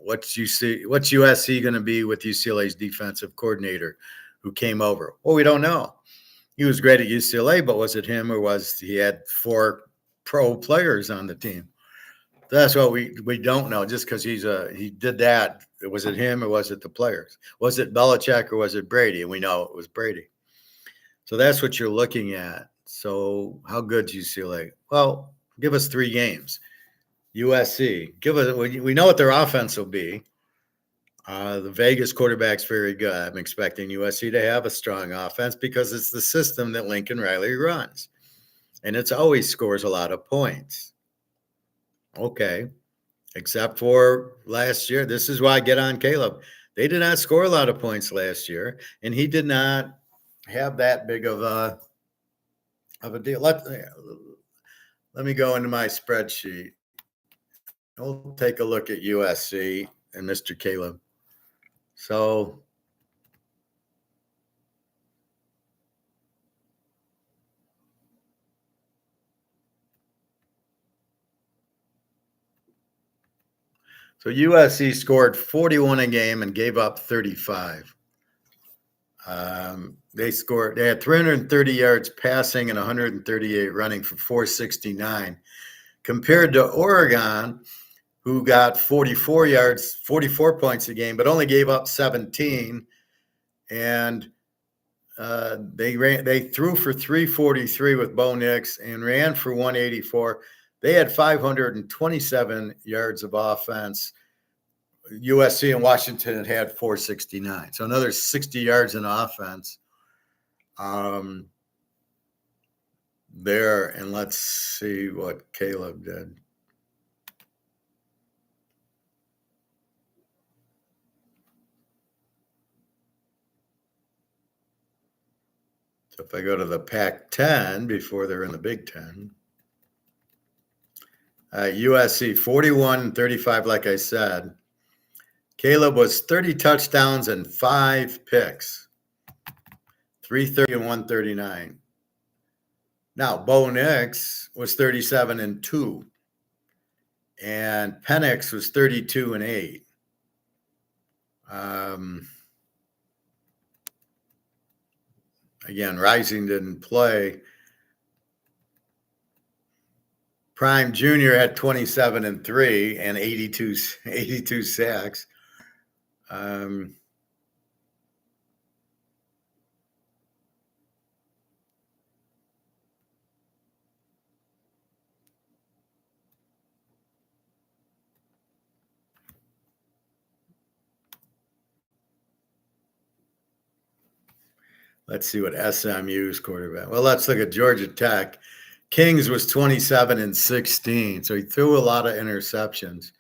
What's USC going to be with UCLA's defensive coordinator who came over? Well, we don't know. He was great at UCLA, but was it him or was he had 4 pro players on the team? That's what we don't know. Just because he did that, was it him or was it the players? Was it Belichick or was it Brady? And we know it was Brady. So that's what you're looking at. So how good's UCLA? Well, give us 3 games. USC, we know what their offense will be. The Vegas quarterback's very good. I'm expecting USC to have a strong offense because it's the system that Lincoln Riley runs. And it's always scores a lot of points. Okay. Except for last year. This is why I get on Caleb. They did not score a lot of points last year, and he did not have that big of a deal. Let me go into my spreadsheet. We'll take a look at USC and Mr. Caleb. So USC scored 41 a game and gave up 35. They had 330 yards passing and 138 running for 469, compared to Oregon, who got 44 yards, 44 points a game, but only gave up 17. And they threw for 343 with Bo Nix and ran for 184. They had 527 yards of offense. USC and Washington had 469. So another 60 yards in offense there. And let's see what Caleb did. So if I go to the Pac-10 before they're in the Big Ten, USC 41 and 35, like I said. Caleb was 30 touchdowns and 5 picks, 330 and 139. Now, Bo Nix was 37 and 2, and Penix was 32 and 8. Again, Rising didn't play. Prime Jr. had 27 and 3 and 82 sacks. Let's see what SMU's quarterback. Well, let's look at Georgia Tech. Kings was 27 and 16, so he threw a lot of interceptions.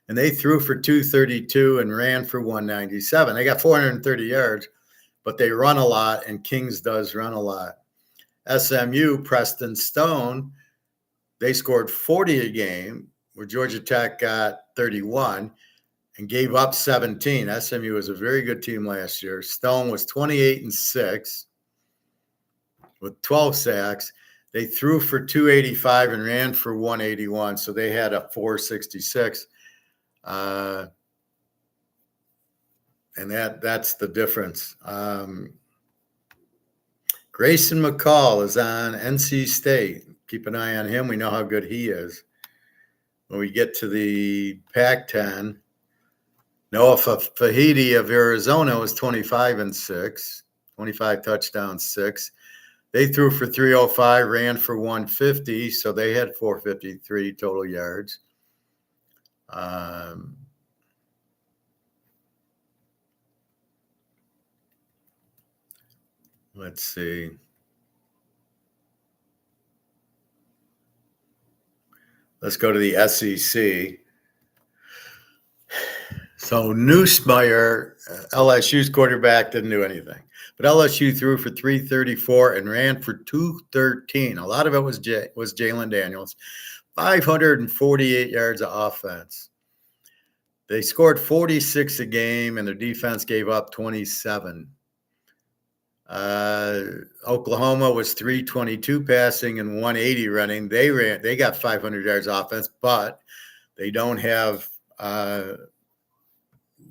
And they threw for 232 and ran for 197. They got 430 yards, but they run a lot, and Kings does run a lot. SMU, Preston Stone, they scored 40 a game, where Georgia Tech got 31 and gave up 17. SMU was a very good team last year. Stone was 28 and 6 with 12 sacks. They threw for 285 and ran for 181, so they had a 466. And that's the difference. Grayson McCall is on NC State. Keep an eye on him. We know how good he is. When we get to the Pac-10, Noah Fahidi of Arizona was 25 and 6, 25 touchdowns, 6. They threw for 305, ran for 150, so they had 453 total yards. Let's see. Let's go to the SEC. So Newsmeyer, LSU's quarterback, didn't do anything. But LSU threw for 334 and ran for 213. A lot of it was Jalen Daniels. 548 yards of offense. They scored 46 a game, and their defense gave up 27. Oklahoma was 322 passing and 180 running. They got 500 yards offense, but they don't have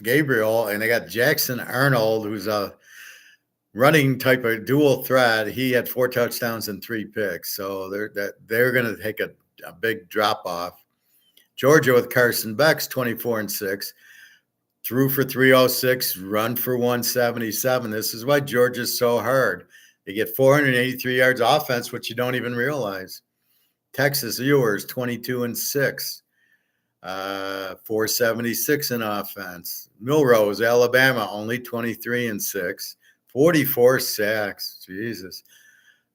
Gabriel, and they got Jackson Arnold, who's a running type of dual threat. He had 4 touchdowns and 3 picks, so they're going to take a big drop off. Georgia with Carson Beck's 24-6, threw for 306, run for 177. This is why Georgia's so hard. They get 483 yards offense, which you don't even realize. Texas Ewers 22-6. 476 in offense. Milrose, Alabama, only 23-6, 44 sacks. Jesus.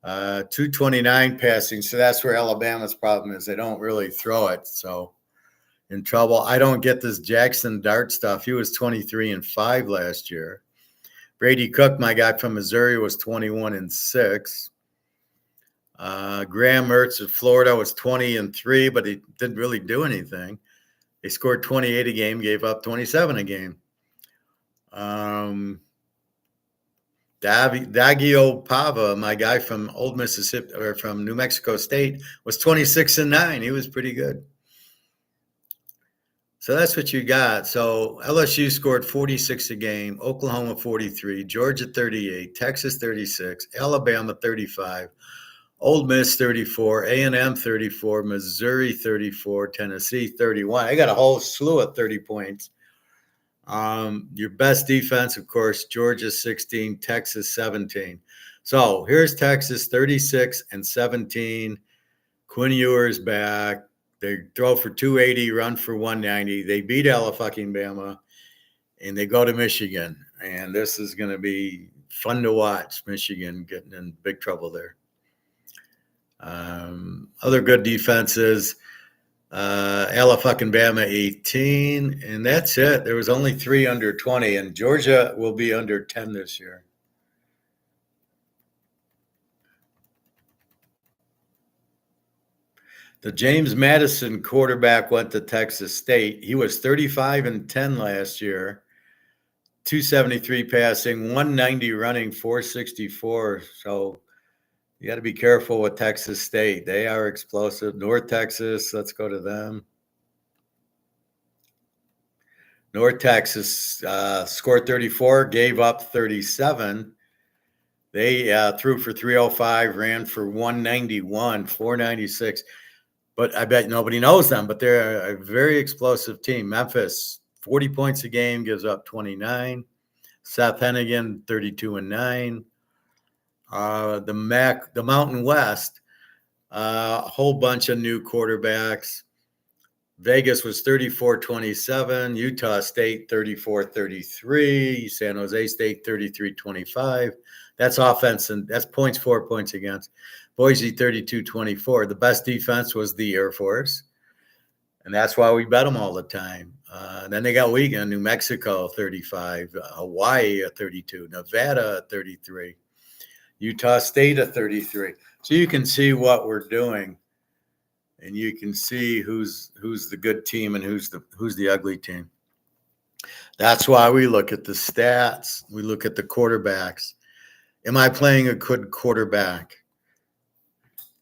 229 passing. So that's where Alabama's problem is. They don't really throw it. So in trouble. I don't get this Jackson Dart stuff. He was 23-5 last year. Brady Cook, my guy from Missouri, was 21-6. Graham Mertz of Florida was 20-3, but he didn't really do anything. They scored 28 a game, gave up 27 a game. Daggio Pava, my guy from Old Mississippi or from New Mexico State, was 26-9. He was pretty good. So that's what you got. So LSU scored 46 a game, Oklahoma 43, Georgia 38, Texas 36, Alabama 35, Ole Miss 34, A&M 34, Missouri 34, Tennessee 31. I got a whole slew of 30 points. Your best defense, of course, Georgia 16, Texas 17. So here's Texas 36-17. Quinn Ewers back. They throw for 280, run for 190. They beat Alabama, and they go to Michigan. And this is going to be fun to watch. Michigan getting in big trouble there. Other good defenses, Alabama 18, and that's it. There was only 3 under 20, and Georgia will be under 10 this year. The James Madison quarterback went to Texas State. He was 35-10 last year, 273 passing, 190 running, 464. So you got to be careful with Texas State. They are explosive. North Texas, let's go to them. North Texas scored 34, gave up 37. They threw for 305, ran for 191, 496. But I bet nobody knows them, but they're a very explosive team. Memphis, 40 points a game, gives up 29. Seth Hennigan, 32-9. The Mountain West, a whole bunch of new quarterbacks. Vegas was 34-27. Utah State, 34-33. San Jose State, 33-25. That's offense, and that's points for, points against. Boise 32-24. The best defense was the Air Force, and that's why we bet them all the time. Then they got weekend. New Mexico 35, Hawaii 32, Nevada 33, Utah State 33. So you can see what we're doing, and you can see who's the good team and who's the ugly team. That's why we look at the stats. We look at the quarterbacks. Am I playing a good quarterback?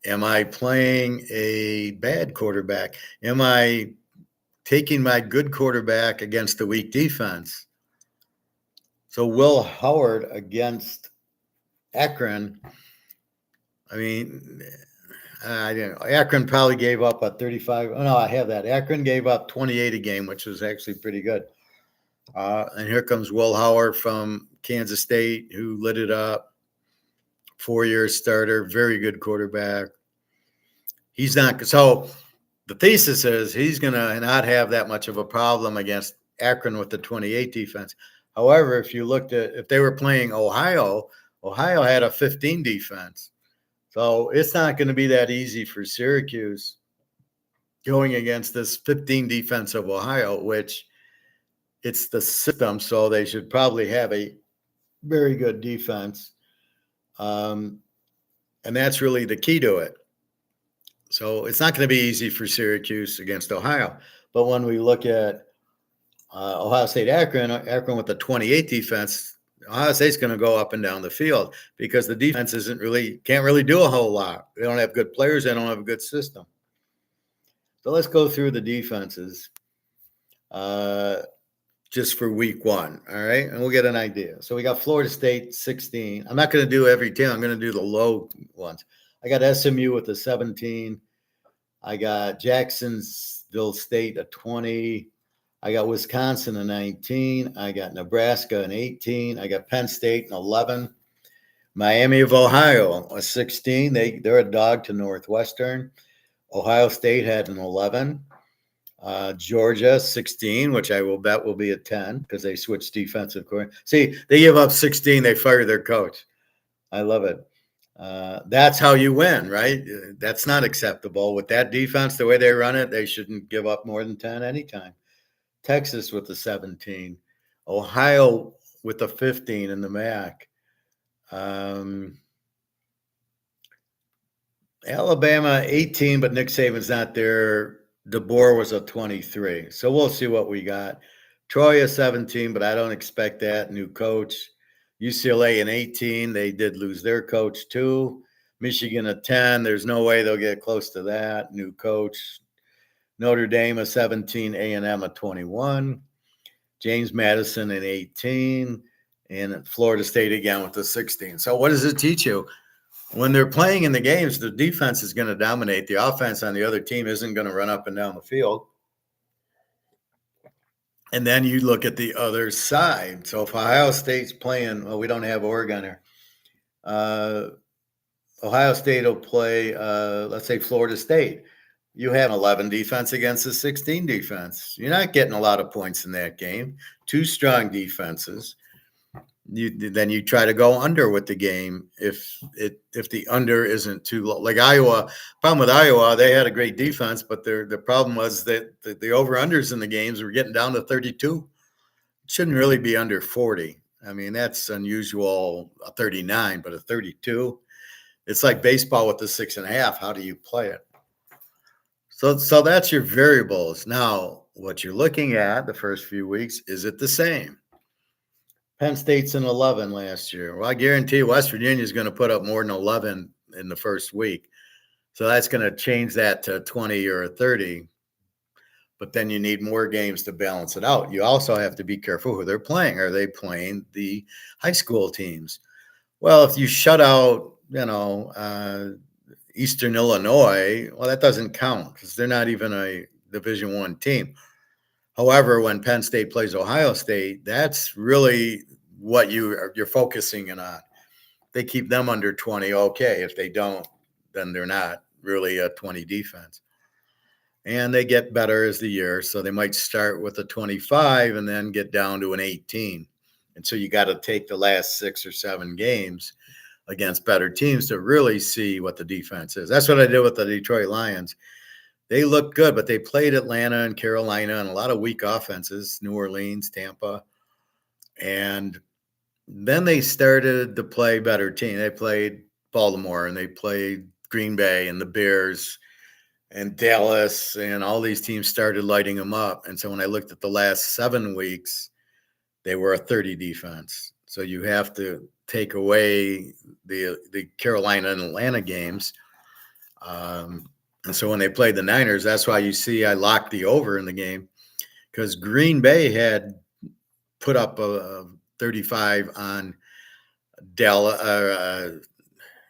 Am I playing a bad quarterback? Am I taking my good quarterback against the weak defense? So Will Howard against Akron. I mean, I don't know. Akron probably gave up a 35. Oh, no, I have that. Akron gave up 28 a game, which was actually pretty good. And here comes Will Howard from Kansas State, who lit it up. 4-year starter, very good quarterback. He's not. So the thesis is he's going to not have that much of a problem against Akron with the 28 defense. However, if you looked at, if they were playing Ohio had a 15 defense. So it's not going to be that easy for Syracuse. going against this 15 defense of Ohio, which it's the system, so they should probably have a very good defense. Um, and that's really the key to it. So it's not going to be easy for Syracuse against Ohio. But when we look at Ohio State Akron with the 28 defense, Ohio State's going to go up and down the field because the defense can't really do a whole lot. They don't have good players. They don't have a good system. So let's go through the defenses just for week one. All right. And we'll get an idea. So we got Florida State 16. I'm not going to do every team. I'm going to do the low ones. I got SMU with a 17. I got Jacksonville State a 20. I got Wisconsin a 19. I got Nebraska an 18. I got Penn State an 11. Miami of Ohio a 16. They're a dog to Northwestern. Ohio State had an 11. Georgia 16, which I will bet will be a 10 because they switched defensive coordinator. See, they give up 16. They fire their coach. I love it. That's how you win, right? That's not acceptable. With that defense, the way they run it, they shouldn't give up more than 10 anytime. Texas with the 17. Ohio with the 15 in the MAC. Alabama 18, but Nick Saban's not there. DeBoer was a 23. So we'll see what we got. Troy a 17, but I don't expect that. New coach. UCLA an 18. They did lose their coach too. Michigan a 10. There's no way they'll get close to that. New coach. Notre Dame a 17. A&M a 21. James Madison an 18. And Florida State again with the 16. So what does it teach you? When they're playing in the games, the defense is going to dominate. The offense on the other team isn't going to run up and down the field. And then you look at the other side. So if Ohio State's playing, well, we don't have Oregon here. Ohio State will play, let's say, Florida State. You have an 11 defense against a 16 defense. You're not getting a lot of points in that game. Two strong defenses. Then you try to go under with the game if the under isn't too low. Like Iowa, problem with Iowa, they had a great defense, but the problem was that the over-unders in the games were getting down to 32. It shouldn't really be under 40. I mean, that's unusual, a 39, but a 32. It's like baseball with the 6.5. How do you play it? So that's your variables. Now, what you're looking at the first few weeks, is it the same? Penn State's an 11 last year. Well, I guarantee West Virginia is going to put up more than 11 in the first week. So that's going to change that to 20 or 30. But then you need more games to balance it out. You also have to be careful who they're playing. Are they playing the high school teams? Well, if you shut out, Eastern Illinois, well, that doesn't count because they're not even a Division I team. However, when Penn State plays Ohio State, that's really what you're focusing in on. They keep them under 20, okay. If they don't, then they're not really a 20 defense. And they get better as the year, so they might start with a 25 and then get down to an 18. And so you got to take the last 6 or 7 games against better teams to really see what the defense is. That's what I did with the Detroit Lions. They looked good, but they played Atlanta and Carolina and a lot of weak offenses, New Orleans, Tampa. And then they started to play better team. They played Baltimore and they played Green Bay and the Bears and Dallas, and all these teams started lighting them up. And so when I looked at the last 7 weeks, they were a 30 defense. So you have to take away the Carolina and Atlanta games. And so when they played the Niners, that's why you see I locked the over in the game because Green Bay had put up a 35 on Dallas.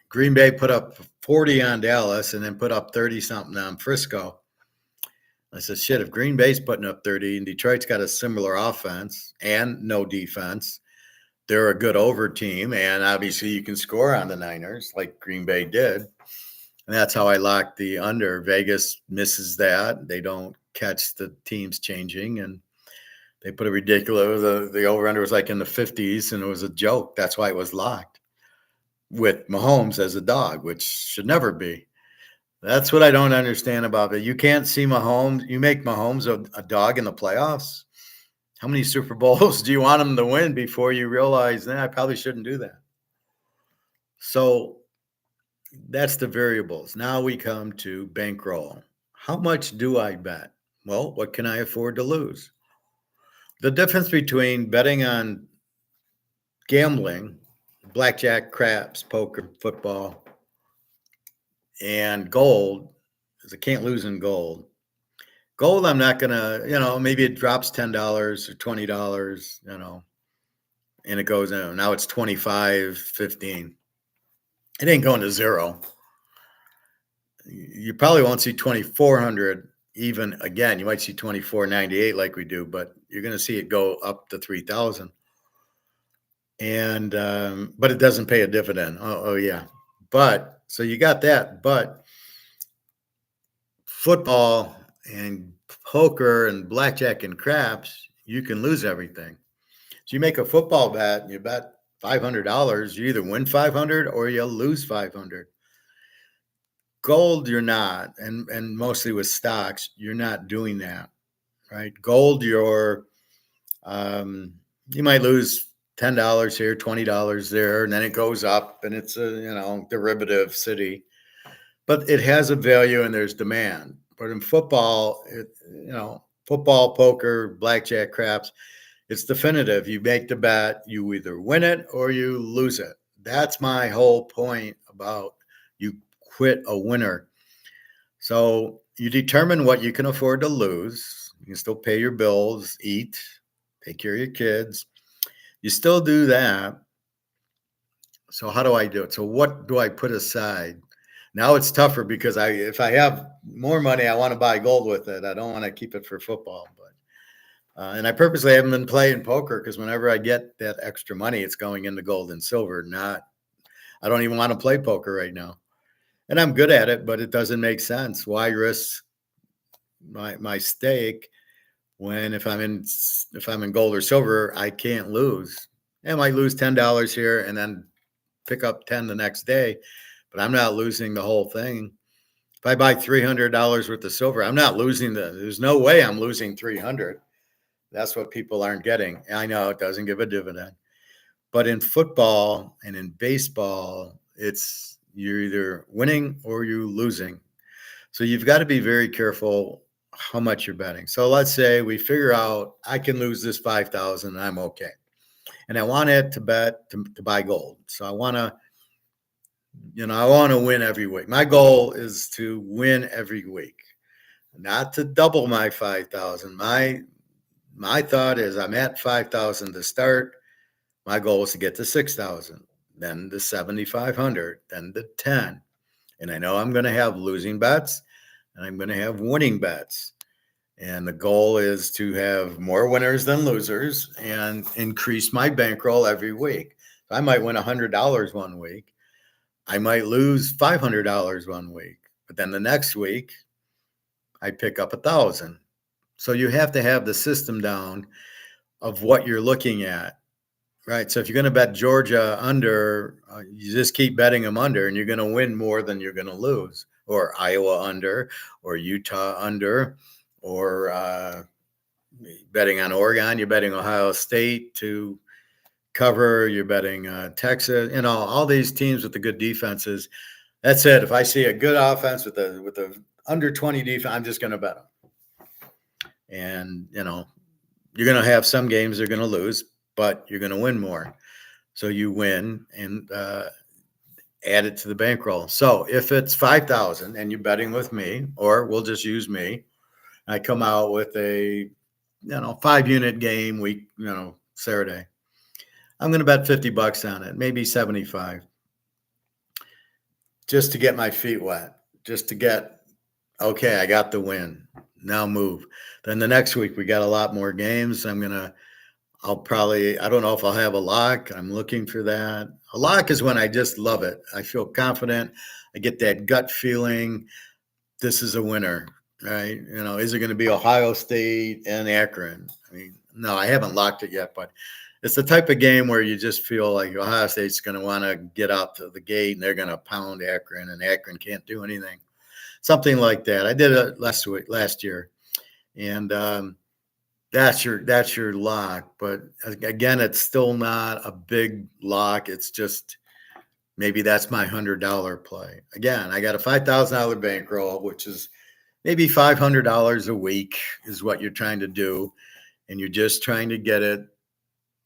Green Bay put up 40 on Dallas and then put up 30-something on Frisco. I said, shit, if Green Bay's putting up 30 and Detroit's got a similar offense and no defense, they're a good over team. And obviously you can score on the Niners like Green Bay did. And that's how I locked the under. Vegas misses that. They don't catch the teams changing. And they put a ridiculous, the over-under was like in the 50s, and it was a joke. That's why it was locked with Mahomes as a dog, which should never be. That's what I don't understand about it. You can't see Mahomes. You make Mahomes a dog in the playoffs. How many Super Bowls do you want him to win before you realize, I probably shouldn't do that? So that's the variables. Now we come to bankroll. How much do I bet? Well, what can I afford to lose? The difference between betting on gambling, blackjack, craps, poker, football, and gold is I can't lose in gold. Gold, I'm not gonna, maybe it drops $10 or $20, and it goes, now it's 25, 15. It ain't going to zero. You probably won't see 2,400 even again. You might see 2,498 like we do, but you're going to see it go up to 3,000. And but it doesn't pay a dividend. Oh yeah. But so you got that. But football and poker and blackjack and craps, you can lose everything. So you make a football bet and you bet $500, you either win 500 or you'll lose 500. Gold, you're not, and mostly with stocks, you're not doing that, right? Gold, you might lose $10 here, $20 there, and then it goes up, and it's a derivative city, but it has a value and there's demand. But in football, football, poker, blackjack, craps, it's definitive. You make the bet, you either win it or you lose it. That's my whole point about you quit a winner. So you determine what you can afford to lose. You can still pay your bills, eat, take care of your kids. You still do that. So how do I do it? So what do I put aside? Now it's tougher because if I have more money, I want to buy gold with it. I don't want to keep it for football. And I purposely haven't been playing poker because whenever I get that extra money, it's going into gold and silver. I don't even want to play poker right now. And I'm good at it, but it doesn't make sense. Why risk my stake when if I'm in gold or silver, I can't lose. I might lose $10 here and then pick up 10 the next day, but I'm not losing the whole thing. If I buy $300 worth of silver, I'm not losing there's no way I'm losing 300. That's what people aren't getting. I know it doesn't give a dividend, but in football and in baseball, you're either winning or you're losing. So you've got to be very careful how much you're betting. So let's say we figure out I can lose this 5,000 and I'm okay. And I want it to bet to buy gold. So I want to win every week. My goal is to win every week, not to double my 5,000. My thought is I'm at 5,000 to start. My goal is to get to 6,000, then to 7,500, then to 10. And I know I'm going to have losing bets and I'm going to have winning bets. And the goal is to have more winners than losers and increase my bankroll every week. So I might win $100 one week. I might lose $500 one week, but then the next week I pick up 1,000. So you have to have the system down of what you're looking at, right? So if you're going to bet Georgia under, you just keep betting them under and you're going to win more than you're going to lose, or Iowa under, or Utah under, or betting on Oregon, you're betting Ohio State to cover, you're betting Texas, all these teams with the good defenses. That's it. If I see a good offense with the under 20 defense, I'm just going to bet them. And, you're going to have some games they're going to lose, but you're going to win more. So you win and add it to the bankroll. So if it's 5,000 and you're betting with me, or we'll just use me, I come out with a 5-unit game week, Saturday. I'm going to bet $50 on it, maybe 75, just to get my feet wet, just to get, okay, I got the win. Now move. Then the next week we got a lot more games. I don't know if I'll have a lock. I'm looking for that. A lock is when I just love it. I feel confident. I get that gut feeling. This is a winner, right? Is it going to be Ohio State and Akron? No, I haven't locked it yet, but it's the type of game where you just feel like Ohio State's going to want to get out to the gate and they're going to pound Akron and Akron can't do anything. something like that. I did it last year, and that's your lock. But again, it's still not a big lock. It's just maybe that's my $100 play. Again, I got a $5,000 bankroll, which is maybe $500 a week is what you're trying to do, and you're just trying to get it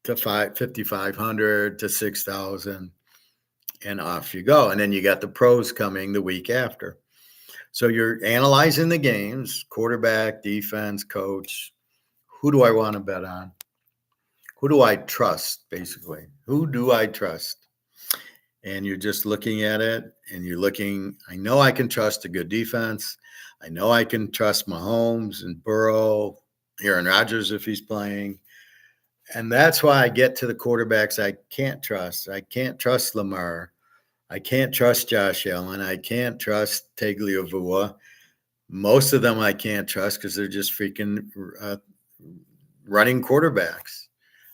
to 5,500 to 6,000, and off you go. And then you got the pros coming the week after. So you're analyzing the games, quarterback, defense, coach. Who do I want to bet on? Who do I trust, basically? Who do I trust? And you're just looking at it, and you're looking, I know I can trust a good defense. I know I can trust Mahomes and Burrow, Aaron Rodgers if he's playing. And that's why I get to the quarterbacks I can't trust. I can't trust Lamar. I can't trust Josh Allen. I can't trust Tagliavua. Most of them I can't trust because they're just freaking running quarterbacks.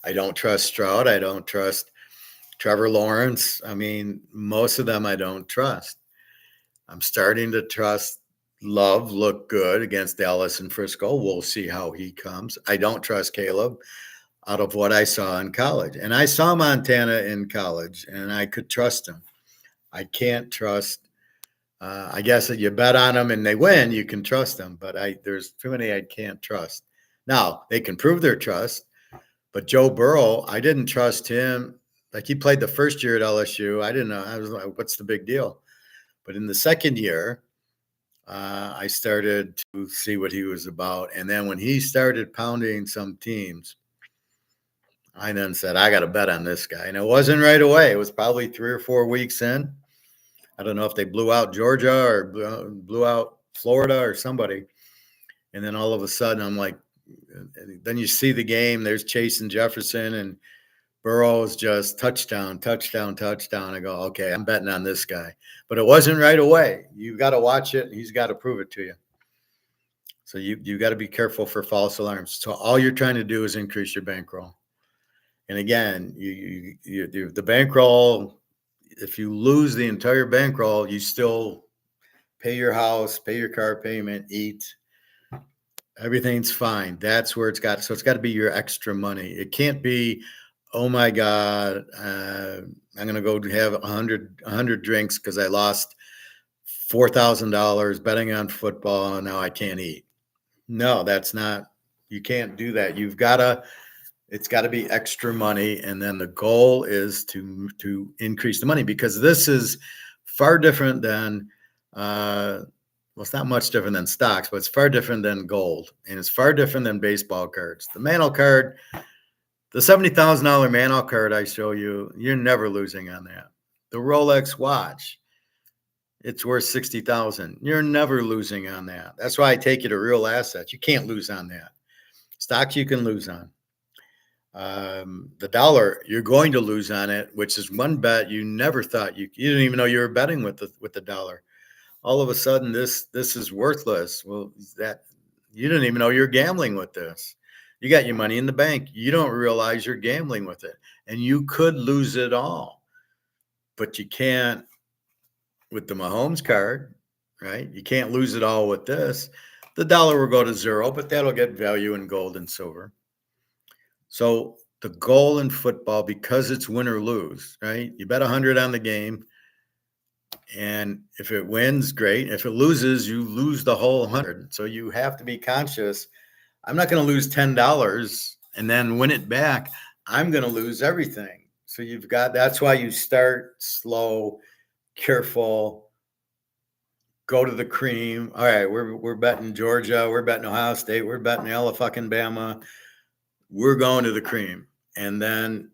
I don't trust Stroud. I don't trust Trevor Lawrence. I mean, most of them I don't trust. I'm starting to trust Love, look good against Dallas and Frisco. We'll see how he comes. I don't trust Caleb out of what I saw in college. And I saw Montana in college, and I could trust him. I can't trust. I guess if you bet on them and they win, you can trust them. But there's too many I can't trust. Now, they can prove their trust. But Joe Burrow, I didn't trust him. Like, he played the first year at LSU. I didn't know. I was like, what's the big deal? But in the second year, I started to see what he was about. And then when he started pounding some teams, I then said, I got to bet on this guy. And it wasn't right away. It was probably 3 or 4 weeks in. I don't know if they blew out Georgia or blew out Florida or somebody. And then all of a sudden, I'm like, then you see the game. There's Chase and Jefferson, and Burrow's just touchdown, touchdown, touchdown. I go, okay, I'm betting on this guy. But it wasn't right away. You got to watch it, and he's got to prove it to you. So you got to be careful for false alarms. So all you're trying to do is increase your bankroll. And again, the bankroll, if you lose the entire bankroll, you still pay your house, pay your car payment, eat. Everything's fine. That's where it's got. So it's got to be your extra money. It can't be, oh my God, I'm going to go have 100 drinks because I lost $4,000 betting on football and now I can't eat. No, that's not. You can't do that. It's got to be extra money, and then the goal is to increase the money, because this is far different than well, it's not much different than stocks, but it's far different than gold, and it's far different than baseball cards. The Mantle card, the $70,000 Mantle card I show you, you're never losing on that. The Rolex watch, it's worth $60,000. You're never losing on that. That's why I take you to real assets. You can't lose on that. Stocks you can lose on. The dollar, you're going to lose on it, which is one bet you never thought you didn't even know you were betting with the dollar. All of a sudden, this is worthless. Well, that you didn't even know you're gambling with this. You got your money in the bank. You don't realize you're gambling with it, and you could lose it all, but you can't with the Mahomes card, right? You can't lose it all with this. The dollar will go to zero, but that'll get value in gold and silver. So the goal in football, because it's win or lose, right? You bet 100 on the game, and if it wins, great. If it loses, you lose the whole 100. So you have to be conscious. I'm not going to lose $10 and then win it back. I'm going to lose everything. So that's why you start slow, careful, go to the cream. All right, we're betting Georgia, we're betting Ohio State, we're betting Alabama. We're going to the cream. And then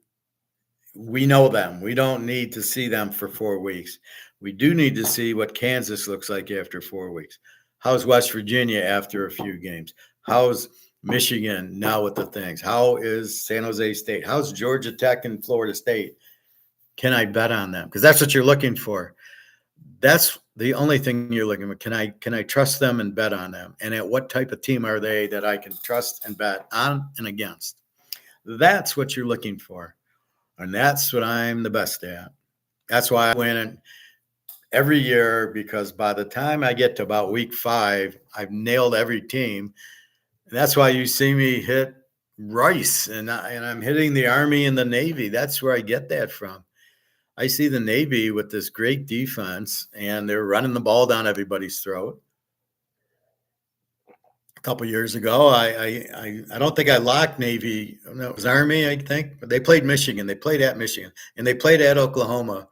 we know them. We don't need to see them for 4 weeks. We do need to see what Kansas looks like after 4 weeks. How's West Virginia after a few games? How's Michigan now with the things? How is San Jose State? How's Georgia Tech and Florida State? Can I bet on them? Because that's what you're looking for. That's the only thing you're looking for. Can I trust them and bet on them? And at what type of team are they that I can trust and bet on and against? That's what you're looking for. And that's what I'm the best at. That's why I win. every year, because by the time I get to about week 5, I've nailed every team. And that's why you see me hit Rice, and I'm hitting the Army and the Navy. That's where I get that from. I see the Navy with this great defense, and they're running the ball down everybody's throat. A couple years ago, I don't think I locked Navy. No, it was Army, I think. But they played Michigan. They played at Michigan, and they played at Oklahoma.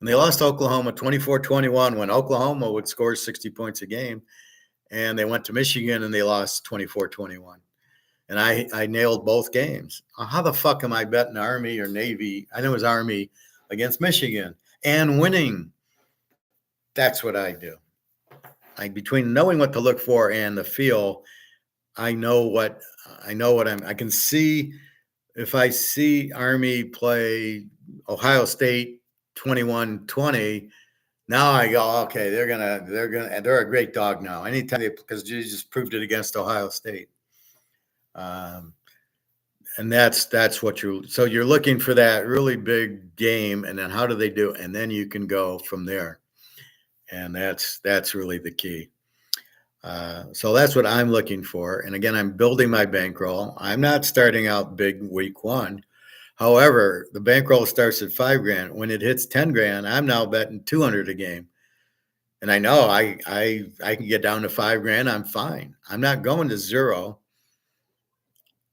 And they lost Oklahoma 24-21 when Oklahoma would score 60 points a game. And they went to Michigan and they lost 24-21. And I nailed both games. How the fuck am I betting Army or Navy? I know it was Army against Michigan and winning. That's what I do. Between knowing what to look for and the feel, I I can see. If I see Army play Ohio State 21-20, now I go, okay, they're a great dog now. Anytime because you just proved it against Ohio State. And that's what you're looking for, that really big game, and then how do they do it? And then you can go from there. And that's really the key. So that's what I'm looking for. And again, I'm building my bankroll. I'm not starting out big week 1. However, the bankroll starts at $5,000. When it hits 10 grand, I'm now betting 200 a game. And I know I can get down to $5,000. I'm fine. I'm not going to zero.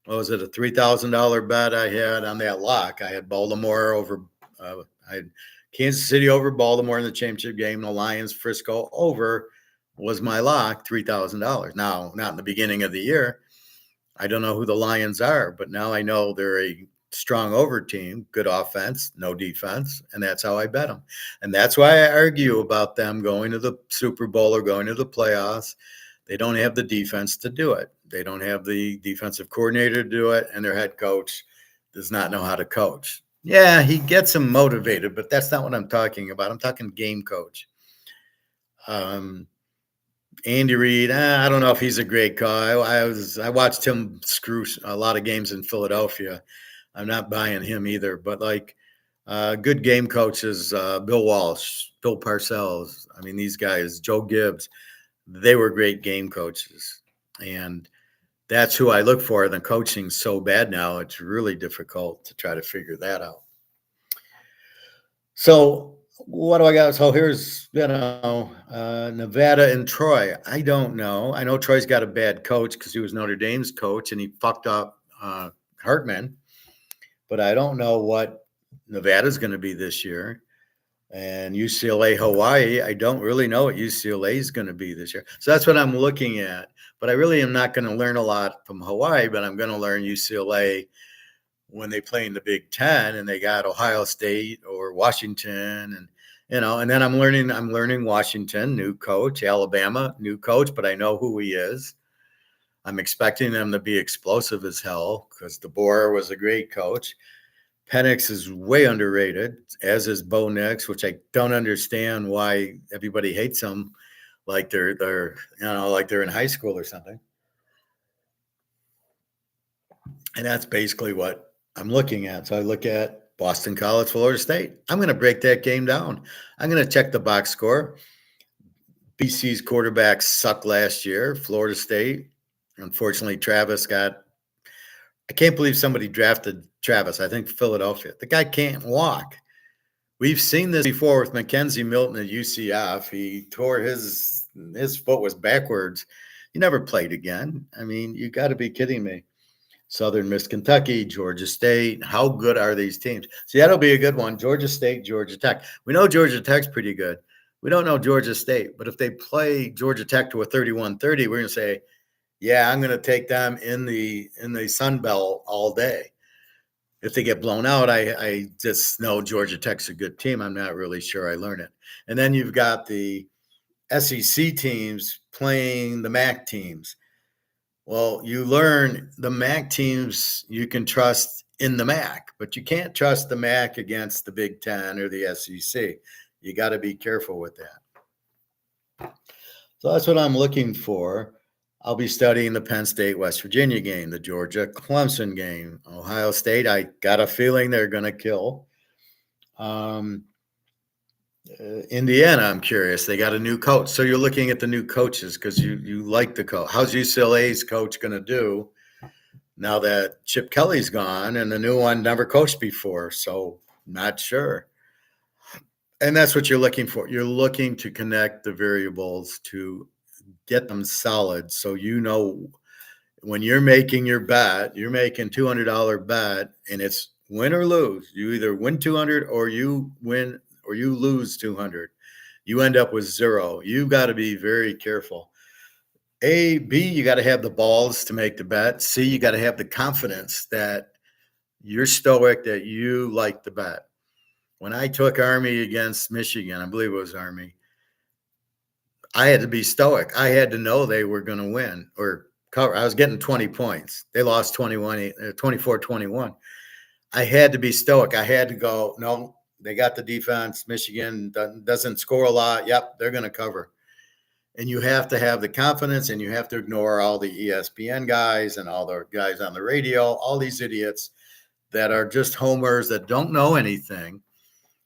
What was it, a $3,000 bet I had on that lock? I had Baltimore over, I had Kansas City over Baltimore in the championship game. The Lions Frisco over was my lock, $3,000. Now, not in the beginning of the year. I don't know who the Lions are, but now I know they're a strong over team, good offense, no defense, and that's how I bet them. And that's why I argue about them going to the Super Bowl or going to the playoffs. They don't have the defense to do it. They don't have the defensive coordinator to do it, and their head coach does not know how to coach. Yeah, he gets them motivated, but that's not what I'm talking about. I'm talking game coach. Andy Reid, I don't know if he's a great coach. I watched him screw a lot of games in Philadelphia. I'm not buying him either. But good game coaches, Bill Walsh, Bill Parcells. I mean, these guys, Joe Gibbs, they were great game coaches, and that's who I look for. The coaching's so bad now; it's really difficult to try to figure that out. So what do I got? So here's, Nevada and Troy. I don't know. I know Troy's got a bad coach because he was Notre Dame's coach and he fucked up Hartman. But I don't know what Nevada's going to be this year. And UCLA, Hawaii, I don't really know what UCLA is going to be this year. So that's what I'm looking at. But I really am not going to learn a lot from Hawaii, but I'm going to learn UCLA when they play in the Big Ten and they got Ohio State or Washington, and then I'm learning Washington, new coach, Alabama, new coach, but I know who he is. I'm expecting them to be explosive as hell because DeBoer was a great coach. Penix is way underrated, as is Bo Nix, which I don't understand why everybody hates them, like they're like they're in high school or something. And that's basically what I'm looking at. So I look at Boston College, Florida State. I'm going to break that game down. I'm going to check the box score. BC's quarterbacks sucked last year. Florida State, unfortunately, I can't believe somebody drafted Travis. I think Philadelphia. The guy can't walk. We've seen this before with Mackenzie Milton at UCF. He tore his foot was backwards. He never played again. I mean, you got to be kidding me. Southern Miss Kentucky, Georgia State. How good are these teams? See, that'll be a good one. Georgia State, Georgia Tech. We know Georgia Tech's pretty good. We don't know Georgia State. But if they play Georgia Tech to a 31-30, we're going to say, yeah, I'm going to take them in the Sun Belt all day. If they get blown out, I just know Georgia Tech's a good team. I'm not really sure I learn it. And then you've got the SEC teams playing the MAC teams. Well, you learn the MAC teams you can trust in the MAC, but you can't trust the MAC against the Big Ten or the SEC. You got to be careful with that. So that's what I'm looking for. I'll be studying the Penn State, West Virginia game, the Georgia Clemson game, Ohio State. I got a feeling they're going to kill. Indiana, I'm curious. They got a new coach, so you're looking at the new coaches because you like the coach. How's UCLA's coach going to do now that Chip Kelly's gone and the new one never coached before? So not sure. And that's what you're looking for. You're looking to connect the variables to get them solid, so you know when you're making your bet, you're making $200 bet, and it's win or lose. You either win 200 or you win or you lose 200. You end up with zero. You got to be very careful. A, B, you got to have the balls to make the bet. C, you got to have the confidence that you're stoic, that you like the bet. When I took Army against Michigan, I believe it was Army, I had to be stoic. I had to know they were going to win or cover. I was getting 20 points. They lost 24-21. I had to be stoic. I had to go, no, they got the defense. Michigan doesn't score a lot. Yep, they're going to cover. And you have to have the confidence, and you have to ignore all the ESPN guys and all the guys on the radio, all these idiots that are just homers that don't know anything.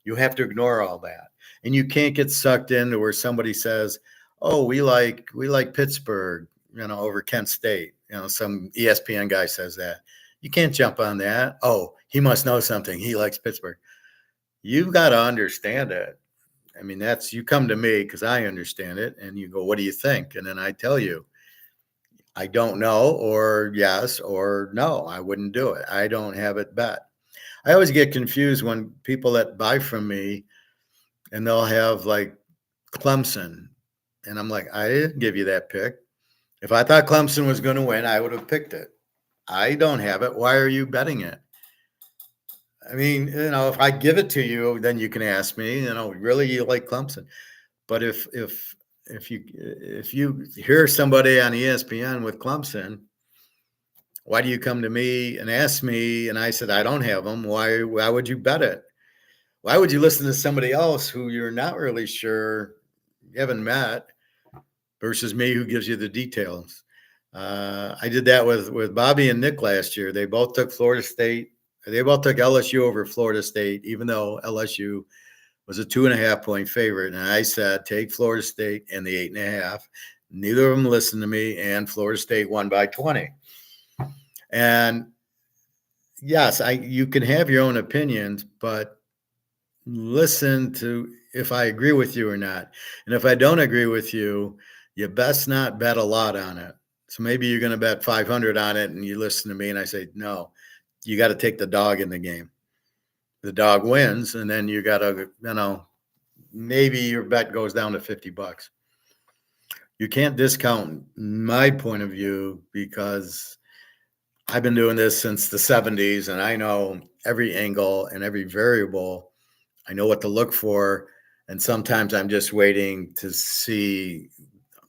You have to ignore all that. And you can't get sucked into where somebody says, oh, we like Pittsburgh, over Kent State. Some ESPN guy says that. You can't jump on that. Oh, he must know something. He likes Pittsburgh. You've got to understand it. I mean, you come to me because I understand it, and you go, what do you think? And then I tell you, I don't know, or yes, or no, I wouldn't do it. I don't have it bet. I always get confused when people that buy from me and they'll have like Clemson. And I'm like, I didn't give you that pick. If I thought Clemson was going to win, I would have picked it. I don't have it. Why are you betting it? I mean, if I give it to you, then you can ask me, really you like Clemson. But if you hear somebody on ESPN with Clemson, why do you come to me and ask me? And I said, I don't have them. Why would you bet it? Why would you listen to somebody else who you're not really sure, you haven't met, versus me who gives you the details? I did that with Bobby and Nick last year. They both took Florida State. They both took LSU over Florida State, even though LSU was a 2.5 point favorite. And I said, take Florida State and the 8.5. Neither of them listened to me, and Florida State won by 20. And yes, you can have your own opinions, but listen to if I agree with you or not. And if I don't agree with you, you best not bet a lot on it. So maybe you're going to bet 500 on it, and you listen to me and I say, no, you got to take the dog in the game. The dog wins, and then you got to, maybe your bet goes down to $50. You can't discount my point of view because I've been doing this since the 70s, and I know every angle and every variable. I know what to look for, and sometimes I'm just waiting to see.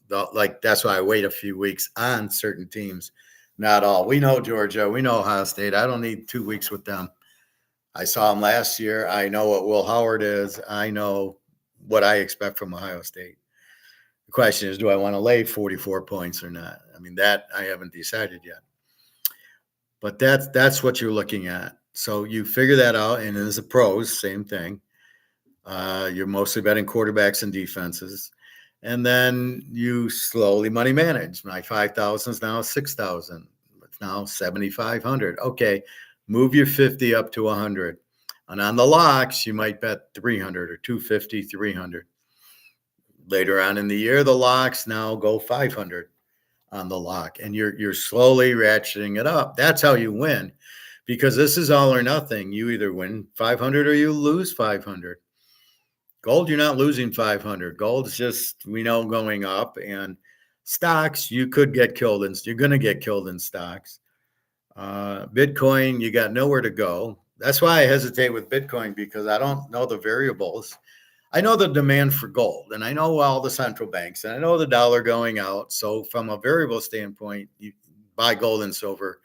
That's why I wait a few weeks on certain teams. Not all. We know Georgia. We know Ohio State. I don't need 2 weeks with them. I saw them last year. I know what Will Howard is. I know what I expect from Ohio State. The question is, do I want to lay 44 points or not? I mean, that I haven't decided yet. But that's what you're looking at. So you figure that out, and as a pros, same thing. You're mostly betting quarterbacks and defenses, and then you slowly money manage. My 5,000 is now 6,000. It's now 7,500. Okay, move your 50 up to 100, and on the locks you might bet 300 or 250, 300. Later on in the year, the locks now go 500 on the lock, and you're slowly ratcheting it up. That's how you win, because this is all or nothing. You either win 500 or you lose 500. Gold, you're not losing 500. Gold is just, we know, going up. And stocks, you could get killed in. You're going to get killed in stocks. Bitcoin, you got nowhere to go. That's why I hesitate with Bitcoin, because I don't know the variables. I know the demand for gold, and I know all the central banks, and I know the dollar going out. So from a variable standpoint, you buy gold and silver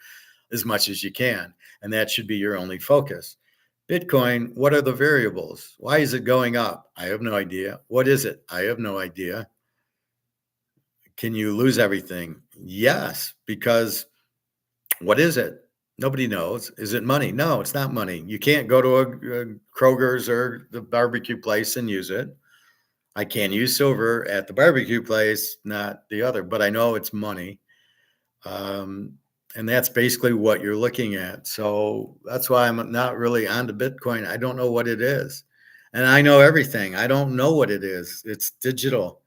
as much as you can, and that should be your only focus. Bitcoin, what are the variables? Why is it going up? I have no idea. What is it? I have no idea. Can you lose everything? Yes, because what is it? Nobody knows. Is it money? No, it's not money. You can't go to a Kroger's or the barbecue place and use it. I can use silver at the barbecue place, not the other, but I know it's money. Um, and that's basically what you're looking at. So that's why I'm not really on to Bitcoin. I don't know what it is. And I know everything. I don't know what it is. It's digital.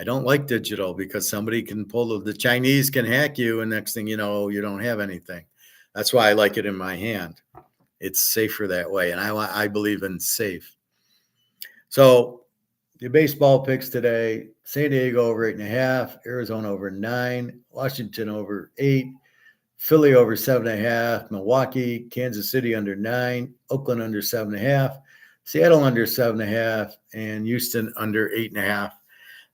I don't like digital because somebody can pull the Chinese can hack you, and next thing you know, you don't have anything. That's why I like it in my hand. It's safer that way, and I believe in safe. So your baseball picks today: San Diego over 8.5, Arizona over 9, Washington over 8, Philly over 7.5, Milwaukee, Kansas City under 9, Oakland under 7.5, Seattle under 7.5, and Houston under 8.5.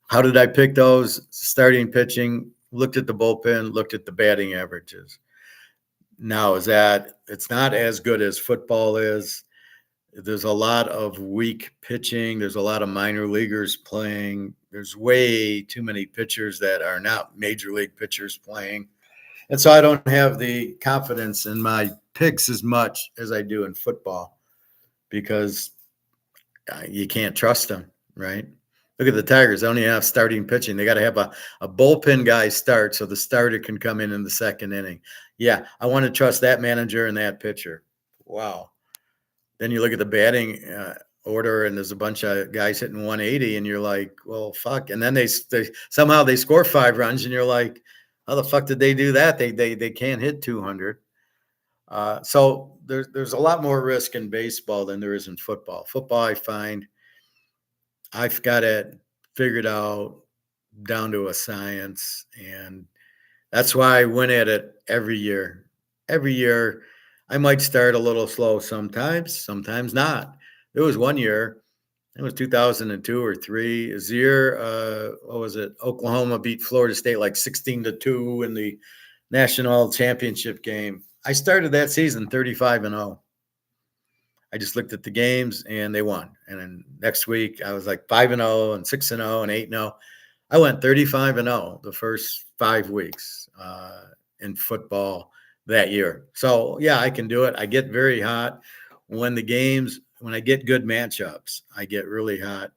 How did I pick those? Starting pitching, looked at the bullpen, looked at the batting averages. Now, is that it's not as good as football is. There's a lot of weak pitching. There's a lot of minor leaguers playing. There's way too many pitchers that are not major league pitchers playing. And so I don't have the confidence in my picks as much as I do in football because you can't trust them, right? Look at the Tigers. They only have starting pitching. They got to have a bullpen guy start so the starter can come in the second inning. Yeah, I want to trust that manager and that pitcher. Wow. Then you look at the batting order, and there's a bunch of guys hitting 180, and you're like, well, fuck. And then they somehow they score 5 runs, and you're like, how the fuck did they do that? They can't hit 200. So there's a lot more risk in baseball than there is in football. Football, I find I've got it figured out down to a science, and that's why I win at it every year. Every year, I might start a little slow sometimes not. There was one year, it was 2002 or three. Is the year, what was it? Oklahoma beat Florida State like 16-2 in the national championship game. I started that season 35-0. I just looked at the games and they won. And then next week I was like 5-0 and 6-0 and 8-0. I went 35-0 the first 5 weeks in football that year. So yeah, I can do it. I get very hot when I get good matchups, I get really hot.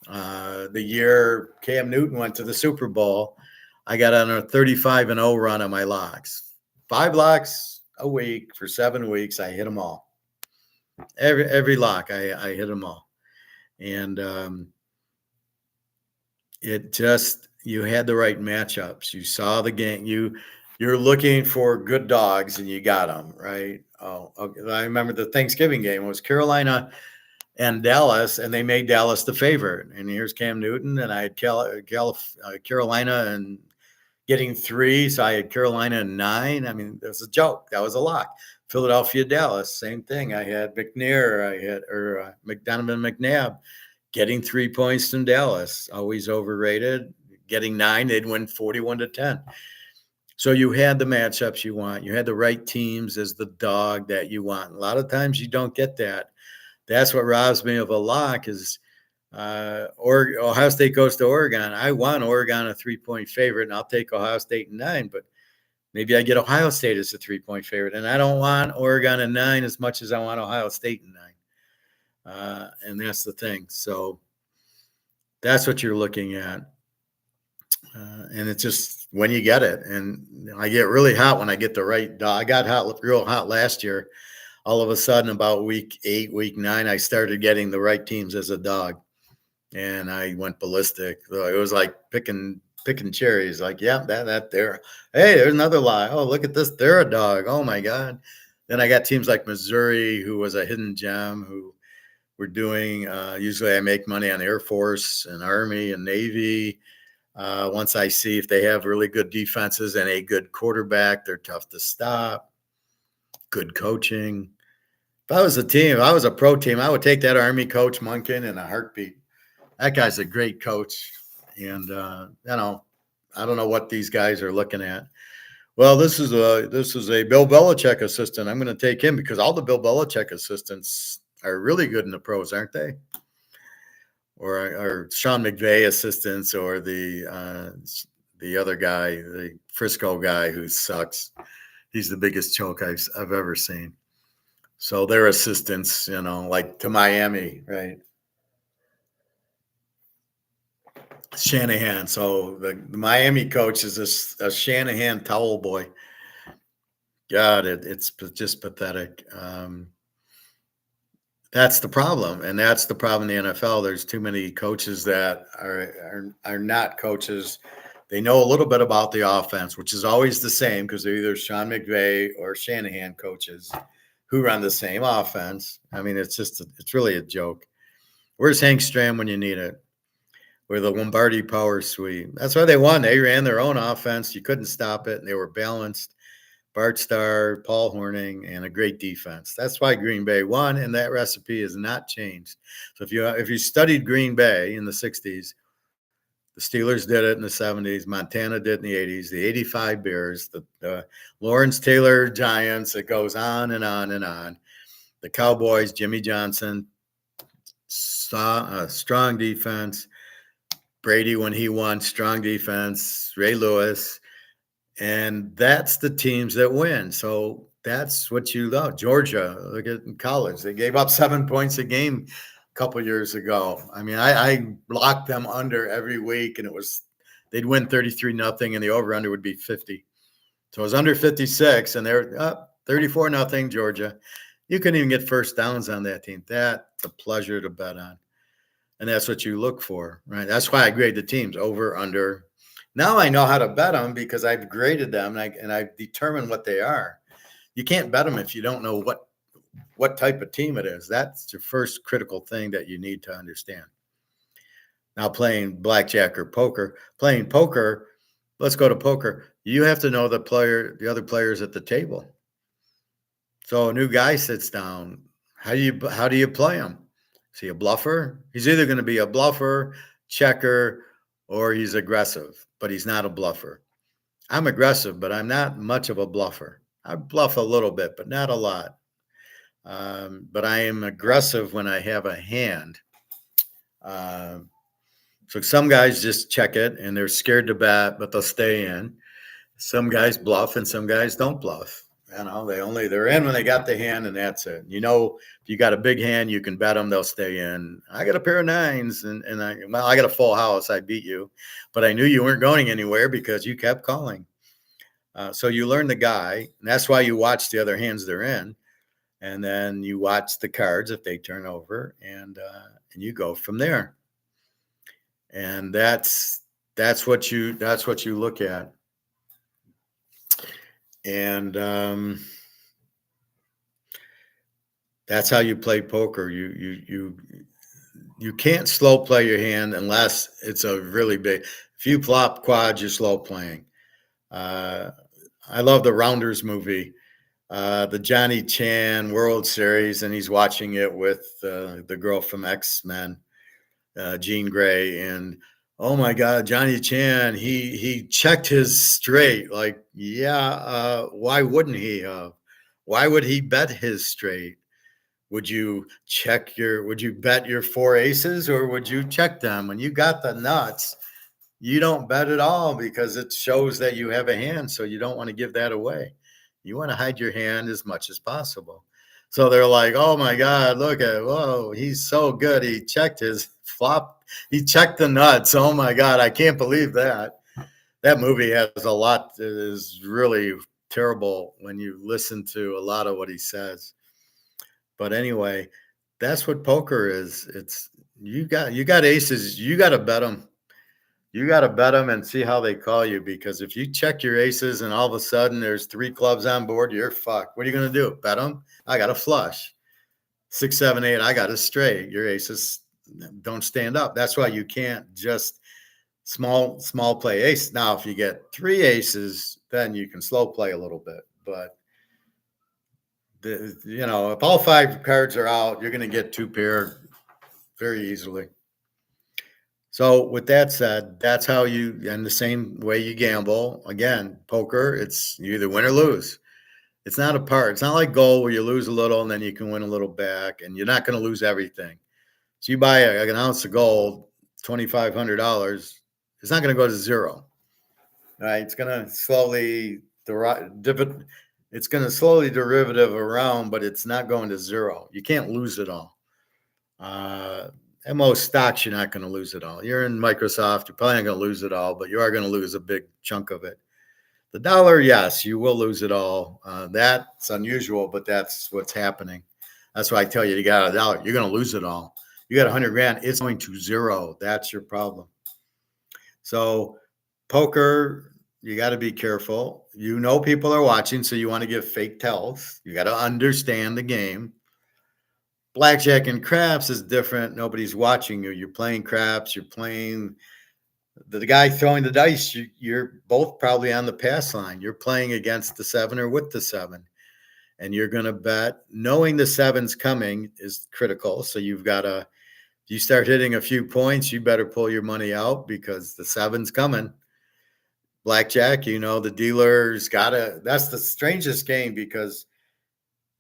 The year Cam Newton went to the Super Bowl, I got on a 35-0 run on my locks. 5 locks a week for 7 weeks. I hit them all. Every lock, I hit them all. And it just, you had the right matchups. You saw the game. You're looking for good dogs, and you got them, right? Oh, okay. I remember the Thanksgiving game. It was Carolina and Dallas, and they made Dallas the favorite. And here's Cam Newton, and I had Carolina and getting 3, so I had Carolina and 9. I mean, it was a joke. That was a lock. Philadelphia, Dallas, same thing. I had McNair, Donovan McNabb getting 3 points from Dallas, always overrated. Getting 9, they'd win 41-10. So you had the matchups you want. You had the right teams as the dog that you want. A lot of times you don't get that. That's what robs me of a lock is or Ohio State goes to Oregon. I want Oregon a 3-point favorite, and I'll take Ohio State in 9, but maybe I get Ohio State as a 3-point favorite, and I don't want Oregon in 9 as much as I want Ohio State in 9. And that's the thing. So that's what you're looking at. And it's just when you get it. And I get really hot when I get the right dog. I got real hot last year. All of a sudden, about week 8, week 9, I started getting the right teams as a dog. And I went ballistic. So it was like picking cherries. Like, yeah, that there. Hey, there's another lie. Oh, look at this. They're a dog. Oh my God. Then I got teams like Missouri, who was a hidden gem, who were doing. Usually, I make money on Air Force and Army and Navy. Once I see if they have really good defenses and a good quarterback, they're tough to stop. Good coaching. If I was a pro team, I would take that Army coach Munkin in a heartbeat. That guy's a great coach. And, I don't know what these guys are looking at. Well, this is a Bill Belichick assistant. I'm going to take him because all the Bill Belichick assistants are really good in the pros, aren't they? Or Sean McVay assistants, or the other guy, the Frisco guy who sucks. He's the biggest choke I've ever seen. So their assistants, like to Miami, right? Shanahan. So the Miami coach is a Shanahan towel boy. God, it's just pathetic. That's the problem, and that's the problem in the NFL. There's too many coaches that are not coaches. They know a little bit about the offense, which is always the same because they're either Sean McVay or Shanahan coaches who run the same offense. I mean, it's really a joke. Where's Hank Stram when you need it? Where the Lombardi Power Suite. That's why they won. They ran their own offense. You couldn't stop it, and they were balanced. Bart Starr, Paul Hornung, and a great defense. That's why Green Bay won, and that recipe has not changed. So if you studied Green Bay in the 60s, the Steelers did it in the 70s, Montana did in the 80s, the 85 Bears, the Lawrence Taylor Giants, it goes on and on and on. The Cowboys, Jimmy Johnson, strong defense. Brady, when he won, strong defense. Ray Lewis. And that's the teams that win. So that's what you love. Georgia, look at in college. They gave up 7 points a game a couple years ago. I mean, I blocked them under every week, and they'd win 33-0, and the over-under would be 50. So it was under 56, and they're up 34-0, Georgia. You couldn't even get first downs on that team. That's a pleasure to bet on. And that's what you look for, right? That's why I grade the teams over, under. Now I know how to bet them because I've graded them and I've determined what they are. You can't bet them if you don't know what type of team it is. That's your first critical thing that you need to understand. Now playing blackjack or poker, let's go to poker. You have to know the other players at the table. So a new guy sits down. How do you play him? Is he a bluffer? He's either going to be a bluffer, checker, or he's aggressive, but he's not a bluffer. I'm aggressive, but I'm not much of a bluffer. I bluff a little bit, but not a lot. But I am aggressive when I have a hand. So some guys just check it and they're scared to bet, but they'll stay in. Some guys bluff and some guys don't bluff. They're in when they got the hand, and that's it. If you got a big hand, you can bet them, they'll stay in. I got a pair of nines, and I got a full house. I beat you, but I knew you weren't going anywhere because you kept calling. So you learn the guy, and that's why you watch the other hands they're in, and then you watch the cards if they turn over, and you go from there. And that's what you look at. And that's how you play poker. You can't slow play your hand unless it's a really big. If you flop quads, you're slow playing. I love the Rounders movie, the Johnny Chan World Series, and he's watching it with the girl from X-Men, Jean Grey, and oh my God, Johnny Chan, he checked his straight. Like, yeah, why wouldn't he? Why would he bet his straight? Would you bet your four aces, or would you check them? When you got the nuts, you don't bet at all because it shows that you have a hand. So you don't want to give that away. You want to hide your hand as much as possible. So they're like, oh my God, whoa, he's so good. He checked his flop. He checked the nuts. Oh my God, I can't believe that. That movie has a lot that is really terrible when you listen to a lot of what he says. But anyway, that's what poker is. It's you got aces. You got to bet them. You got to bet them and see how they call you, because if you check your aces and all of a sudden there's 3 clubs on board, you're fucked. What are you going to do? Bet them? I got a flush. 6, 7, 8. I got a straight. Your aces don't stand up. That's why you can't just small play ace. Now, if you get 3 aces, then you can slow play a little bit. But if all 5 cards are out, you're going to get 2 pair very easily. So with that said, that's how and the same way you gamble. Again, poker, it's you either win or lose. It's not it's not like gold where you lose a little and then you can win a little back, and you're not going to lose everything. So you buy an ounce of gold, $2,500, it's not going to go to zero. Right? It's going to slowly dip it. It's going to slowly derivative around, but it's not going to zero. You can't lose it all. Uh, at most stocks, you're not going to lose it all. You're in Microsoft, you're probably not going to lose it all, but you are going to lose a big chunk of it. The dollar, yes, you will lose it all. That's unusual, but that's what's happening. That's why I tell you to get out of the dollar. You're going to lose it all. You got 100 grand, it's going to zero. That's your problem. So, poker, you got to be careful. You know, people are watching, so you want to give fake tells. You got to understand the game. Blackjack and craps is different. Nobody's watching you. You're playing craps. You're playing the guy throwing the dice. You're both probably on the pass line. You're playing against the seven or with the seven, and you're going to bet. Knowing the seven's coming is critical. So you've got to. If you start hitting a few points, you better pull your money out because the seven's coming. Blackjack, you know, the dealer's got to. That's the strangest game because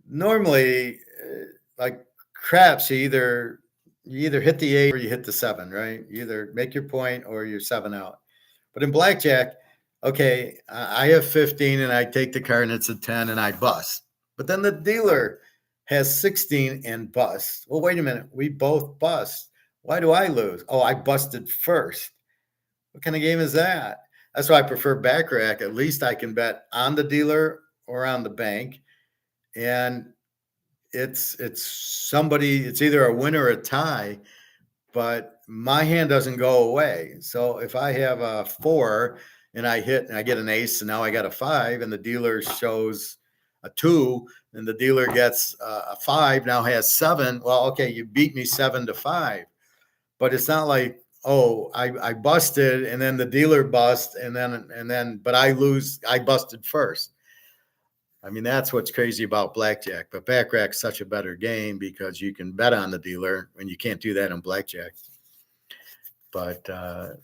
normally, like craps, you either hit the eight or you hit the seven, right? You either make your point or you're seven out. But in blackjack, okay, I have 15 and I take the card and it's a 10 and I bust. But then the dealer has 16 and bust. Well, wait a minute. We both bust. Why do I lose? Oh, I busted first. What kind of game is that? That's why I prefer backrack. At least I can bet on the dealer or on the bank. And it's either a win or a tie, but my hand doesn't go away. So if I have a 4 and I hit and I get an ace and now I got a 5 and the dealer shows a 2 and the dealer gets a 5, now has 7, well, okay, you beat me 7-5. But it's not like, oh, I busted and then the dealer bust and then but I busted first. I mean, that's what's crazy about blackjack. But backrack's such a better game because you can bet on the dealer and you can't do that in blackjack. But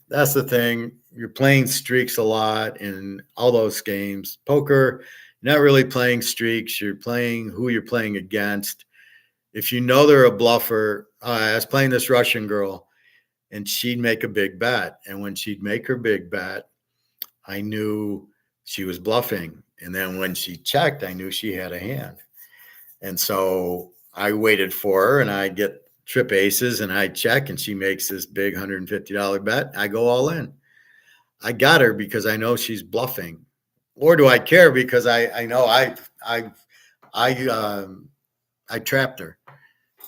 that's the thing. You're playing streaks a lot in all those games. Poker, you're not really playing streaks. You're playing who you're playing against. If you know they're a bluffer, I was playing this Russian girl and she'd make a big bet. And when she'd make her big bet, I knew she was bluffing. And then when she checked, I knew she had a hand. And so I waited for her and I get trip aces and I check and she makes this big $150 bet. I go all in. I got her because I know she's bluffing. Or do I care because I know I trapped her.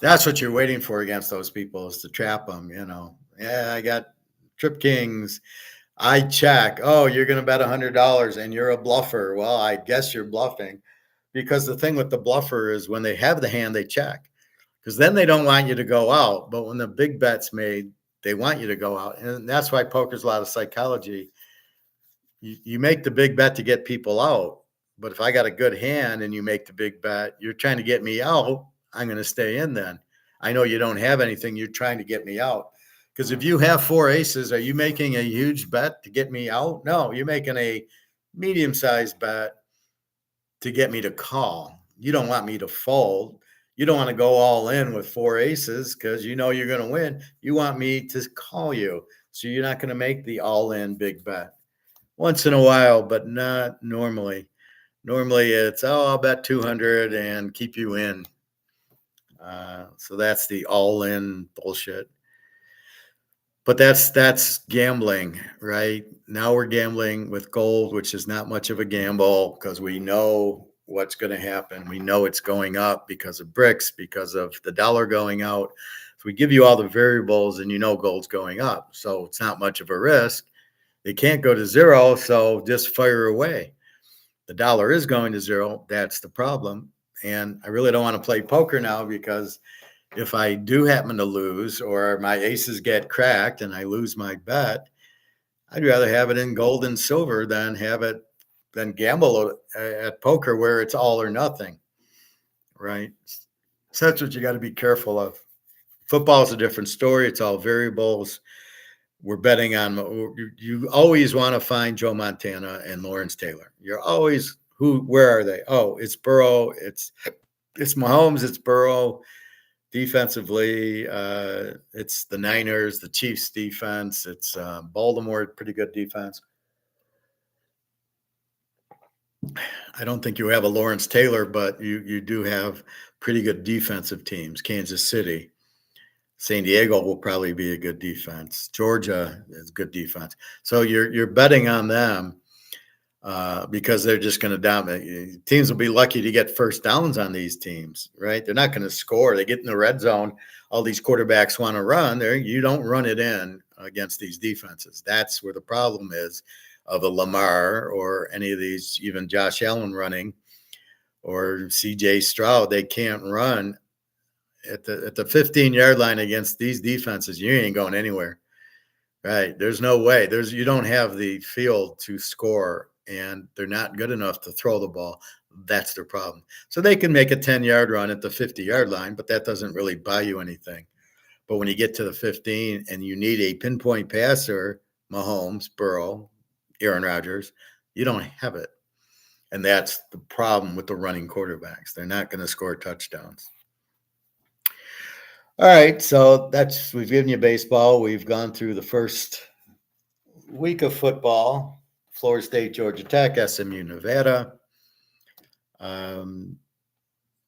That's what you're waiting for against those people is to trap them, you know. Yeah, I got trip kings. I check. Oh, you're going to bet $100 and you're a bluffer. Well, I guess you're bluffing because the thing with the bluffer is when they have the hand, they check because then they don't want you to go out. But when the big bet's made, they want you to go out. And that's why poker's a lot of psychology. You make the big bet to get people out. But if I got a good hand and you make the big bet, you're trying to get me out. I'm going to stay in then. I know you don't have anything. You're trying to get me out. Because if you have 4 aces, are you making a huge bet to get me out? No, you're making a medium-sized bet to get me to call. You don't want me to fold. You don't want to go all in with 4 aces because you know you're going to win. You want me to call you. So you're not going to make the all-in big bet. Once in a while, but not normally. Normally it's, oh, I'll bet 200 and keep you in. So that's the all-in bullshit. But that's gambling, right? Now we're gambling with gold, which is not much of a gamble because we know what's going to happen. We know it's going up because of BRICS, because of the dollar going out. So we give you all the variables and you know gold's going up. So it's not much of a risk. It can't go to zero, so just fire away. The dollar is going to zero. That's the problem. And I really don't want to play poker now because if I do happen to lose or my aces get cracked and I lose my bet, I'd rather have it in gold and silver than gamble at poker where it's all or nothing, right? So that's what you got to be careful of. Football is a different story. It's all variables. We're betting on, you always want to find Joe Montana and Lawrence Taylor. You're always, where are they? Oh, it's Burrow. It's Mahomes. It's Burrow. Defensively, it's the Niners, the Chiefs defense. It's Baltimore, pretty good defense. I don't think you have a Lawrence Taylor, but you do have pretty good defensive teams. Kansas City, San Diego will probably be a good defense. Georgia is good defense. So you're betting on them because they're just going to dominate. Teams will be lucky to get first downs on these teams, right? They're not going to score. They get in the red zone. All these quarterbacks want to run there. You don't run it in against these defenses. That's where the problem is of a Lamar or any of these, even Josh Allen running or CJ Stroud. They can't run at the 15-yard line against these defenses. You ain't going anywhere. Right. There's no way. You don't have the field to score, and they're not good enough to throw the ball. That's their problem. So they can make a 10-yard run at the 50-yard line, but that doesn't really buy you anything. But when you get to the 15 and you need a pinpoint passer, Mahomes, Burrow, Aaron Rodgers, you don't have it. And that's the problem with the running quarterbacks. They're not going to score touchdowns. All right, so we've given you baseball. We've gone through the first week of football. Florida State, Georgia Tech, SMU, Nevada.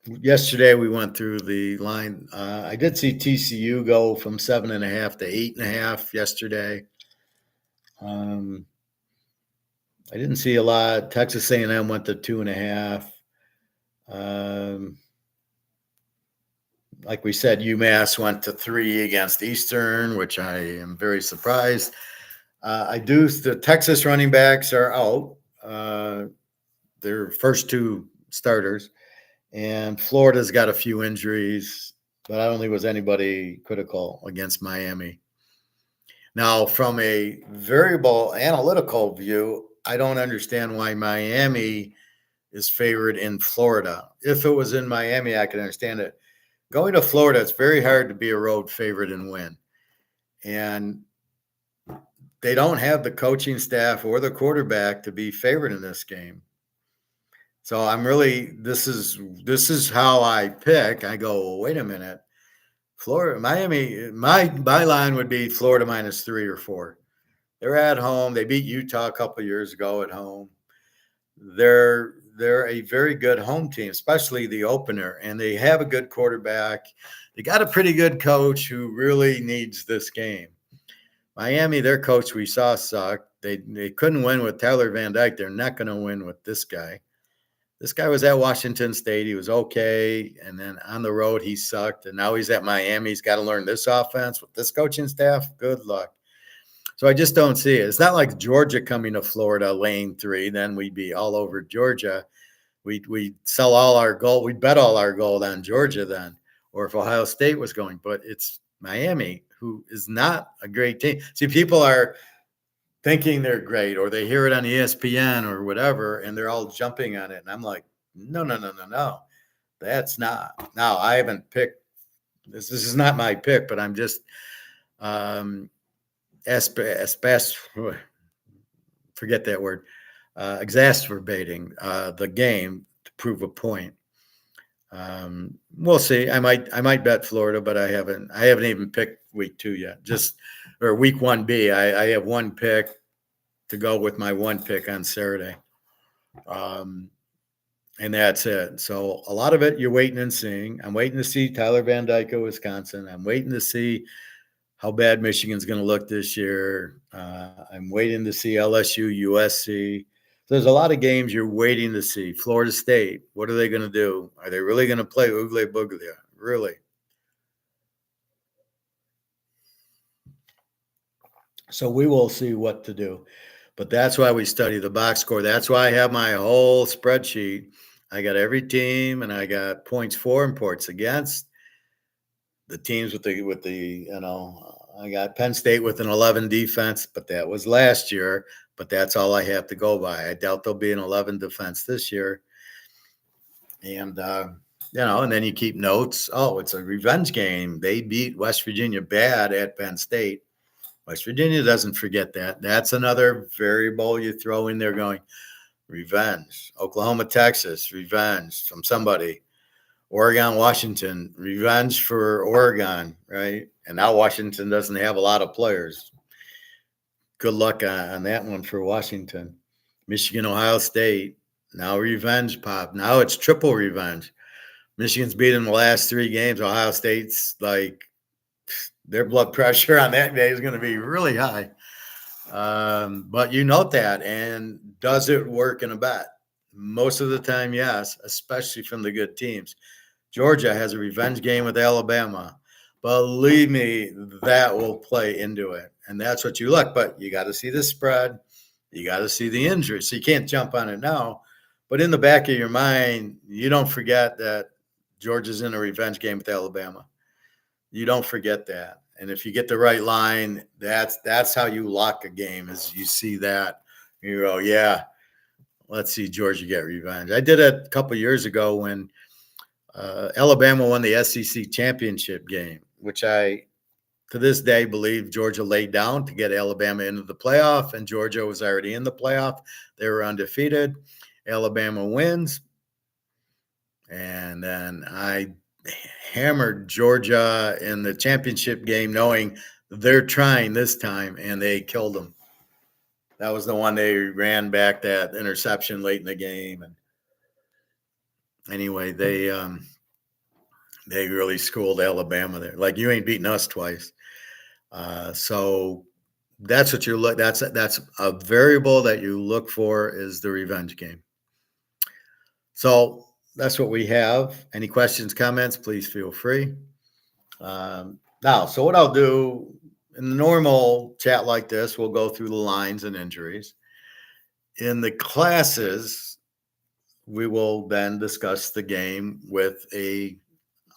Yesterday we went through the line. I did see TCU go from 7.5 to 8.5 yesterday. I didn't see a lot. Texas A&M went to 2.5. Like we said, UMass went to 3 against Eastern, which I am very surprised. The Texas running backs are out. Their first 2 starters. And Florida's got a few injuries, but I don't think it was anybody critical against Miami. Now, from a variable analytical view, I don't understand why Miami is favored in Florida. If it was in Miami, I could understand it. Going to Florida, it's very hard to be a road favorite and win. And they don't have the coaching staff or the quarterback to be favored in this game. So this is how I pick. I go, well, wait a minute. Florida, Miami, my line would be Florida -3 or 4. They're at home. They beat Utah a couple of years ago at home. They're a very good home team, especially the opener, and they have a good quarterback. They got a pretty good coach who really needs this game. Miami, their coach we saw sucked. They couldn't win with Tyler Van Dyke. They're not going to win with this guy. This guy was at Washington State. He was okay, and then on the road he sucked, and now he's at Miami. He's got to learn this offense with this coaching staff. Good luck. So I just don't see it. It's not like Georgia coming to Florida laying 3. Then we'd be all over Georgia. We'd sell all our gold. We'd bet all our gold on Georgia then, or if Ohio State was going. But it's Miami, who is not a great team. See, people are thinking they're great, or they hear it on ESPN or whatever, and they're all jumping on it. And I'm like, no. That's not. Now, I haven't picked this. This is not my pick, but I'm just forget that word, exacerbating the game to prove a point. We'll see. I might bet Florida, but I haven't even picked week 2 yet. Or week 1B. I have one pick to go with my one pick on Saturday. And that's it. So a lot of it you're waiting and seeing. I'm waiting to see Tyler Van Dyke of Wisconsin. I'm waiting to see how bad Michigan's going to look this year. I'm waiting to see LSU, USC. There's a lot of games you're waiting to see. Florida State, what are they going to do? Are they really going to play Oogly Boogly? Really? So we will see what to do. But that's why we study the box score. That's why I have my whole spreadsheet. I got every team, and I got points for and points against. The teams with the I got Penn State with an 11 defense, but that was last year. But that's all I have to go by. I doubt there'll be an 11 defense this year. And and then you keep notes. Oh, it's a revenge game. They beat West Virginia bad at Penn State. West Virginia doesn't forget that. That's another variable you throw in there going, revenge. Oklahoma, Texas, revenge from somebody. Oregon, Washington, revenge for Oregon, right? And now Washington doesn't have a lot of players. Good luck on that one for Washington. Michigan, Ohio State, Now revenge pop. Now it's triple revenge. Michigan's beaten the last 3 games. Ohio State's like their blood pressure on that day is going to be really high. But you note that. And does it work in a bet? Most of the time, yes, especially from the good teams. Georgia has a revenge game with Alabama. Believe me, that will play into it. And that's what you look. But you got to see the spread. You got to see the injury. So you can't jump on it now. But in the back of your mind, you don't forget that Georgia's in a revenge game with Alabama. You don't forget that. And if you get the right line, that's how you lock a game is you see that. You go, yeah, let's see Georgia get revenge. I did it a couple years ago when Alabama won the SEC championship game, which I, to this day, believe Georgia laid down to get Alabama into the playoff, and Georgia was already in the playoff. They were undefeated. Alabama wins. And then I hammered Georgia in the championship game, knowing they're trying this time, and they killed them. That was the one they ran back that interception late in the game. And anyway, they really schooled Alabama there. Like, you ain't beating us twice. So that's what you look. That's a variable that you look for is the revenge game. So that's what we have. Any questions, comments, please feel free. Now, so what I'll do in the normal chat like this, we'll go through the lines and injuries. In the classes, we will then discuss the game with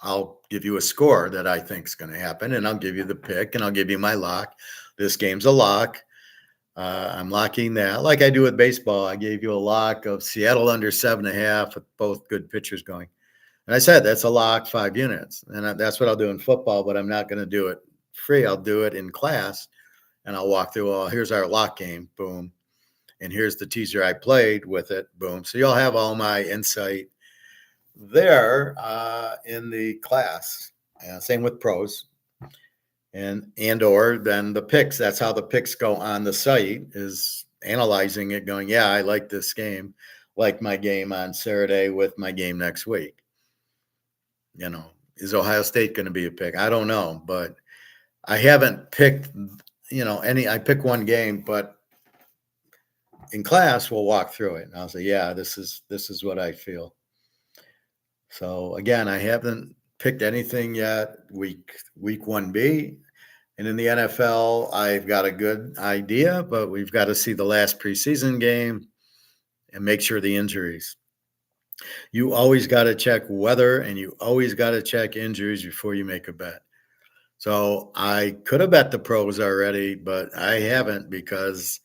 I'll give you a score that I think is going to happen, and I'll give you the pick, and I'll give you my lock. This game's a lock. I'm locking that like I do with baseball. I gave you a lock of Seattle under 7.5 with both good pitchers going. And I said, that's a lock, 5 units. And that's what I'll do in football, but I'm not going to do it free. I'll do it in class, and I'll walk through, well, here's our lock game, boom. And here's the teaser I played with it, boom. So you'll have all my insight there in the class. Same with pros. And or then the picks. That's how the picks go on the site, is analyzing it, going, yeah, I like this game, like my game on Saturday with my game next week. You know, is Ohio State going to be a pick? I don't know, but I haven't picked, I pick one game, but in class we'll walk through it and I'll say, yeah, this is what I feel. So again, I haven't picked anything yet. Week 1B. And in the NFL, I've got a good idea, but we've got to see the last preseason game and make sure the injuries. You always got to check weather, and you always got to check injuries before you make a bet. So I could have bet the pros already, but I haven't because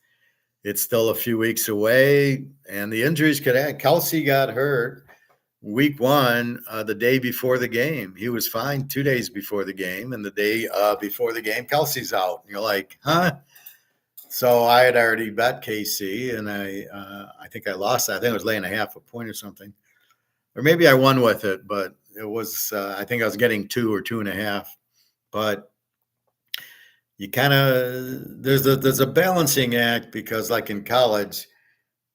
it's still a few weeks away, and the injuries could add. Kelsey got hurt week 1, the day before the game. He was fine 2 days before the game, and the day before the game, Kelsey's out. And you're like, huh? So I had already bet KC, and I think I lost that. I think I was laying a half a point or something. Or maybe I won with it, but it was, I think I was getting 2 or 2.5. But you kind of, there's a balancing act, because like in college,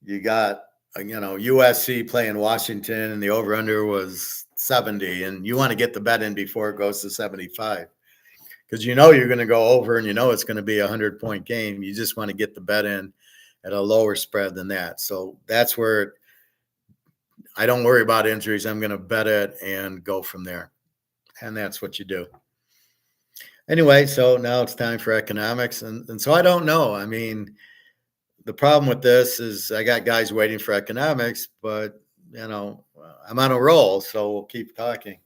you got, USC playing Washington, and the over-under was 70, and you want to get the bet in before it goes to 75, because you're going to go over, and it's going to be a 100-point game. You just want to get the bet in at a lower spread than that. So that's where I don't worry about injuries. I'm going to bet it and go from there, and that's what you do. Anyway, so now it's time for economics, and so I don't know. I mean, the problem with this is I got guys waiting for economics, but, I'm on a roll, so we'll keep talking.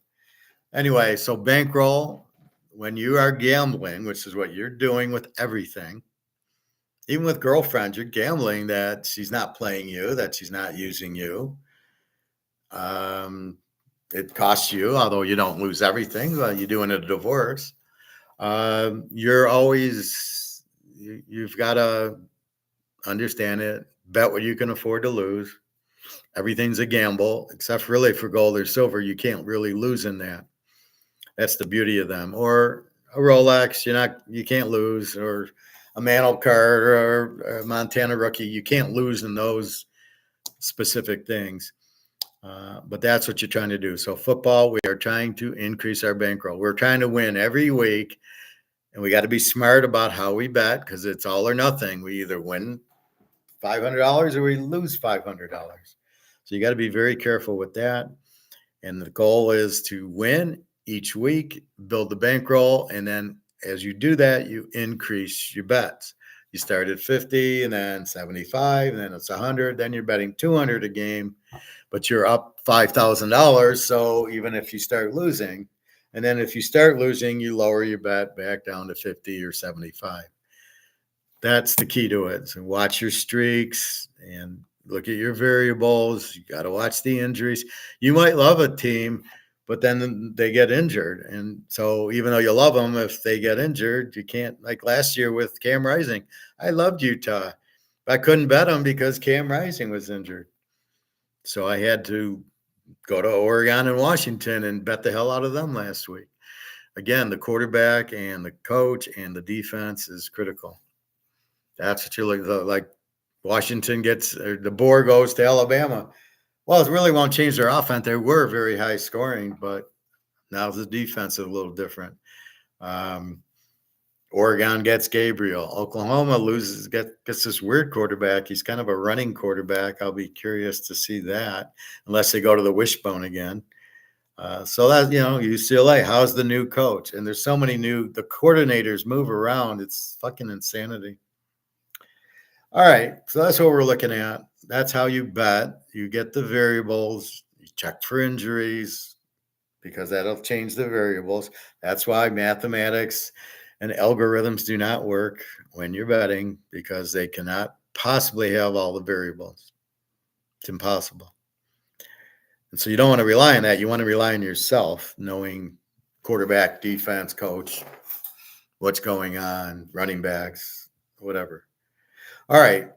Anyway, so bankroll, when you are gambling, which is what you're doing with everything, even with girlfriends, you're gambling that she's not playing you, that she's not using you. It costs you, although you don't lose everything, you're doing a divorce. You're always, you've got to understand it, bet what you can afford to lose. Everything's a gamble, except really for gold or silver. You can't really lose in that. That's the beauty of them. Or a Rolex, you can't lose, or a Mantle card or a Montana rookie. You can't lose in those specific things. But that's what you're trying to do. So football, we are trying to increase our bankroll. We're trying to win every week, and we got to be smart about how we bet because it's all or nothing. We either win $500 or we lose $500. So you got to be very careful with that. And the goal is to win each week, build the bankroll, and then as you do that, you increase your bets. You start at 50 and then 75, and then it's 100, then you're betting 200 a game, but you're up $5,000. So even if you start losing, and then if you start losing, you lower your bet back down to 50 or 75. That's the key to it. So watch your streaks and look at your variables. You got to watch the injuries. You might love a team, but then they get injured. And so even though you love them, if they get injured, you can't, like last year with Cam Rising. I loved Utah. But I couldn't bet them because Cam Rising was injured. So I had to go to Oregon and Washington and bet the hell out of them last week. Again, the quarterback and the coach and the defense is critical. That's what you're looking like. Washington gets, or the board goes to Alabama. Well, it really won't change their offense. They were very high scoring, but now the defense is a little different. Oregon gets Gabriel. Oklahoma gets this weird quarterback. He's kind of a running quarterback. I'll be curious to see that, unless they go to the wishbone again. So that, UCLA, how's the new coach? And there's so many the coordinators move around. It's fucking insanity. All right, so that's what we're looking at. That's how you bet. You get the variables. You check for injuries because that'll change the variables. That's why mathematics and algorithms do not work when you're betting because they cannot possibly have all the variables. It's impossible. And so you don't want to rely on that. You want to rely on yourself, knowing quarterback, defense, coach, what's going on, running backs, whatever. All right.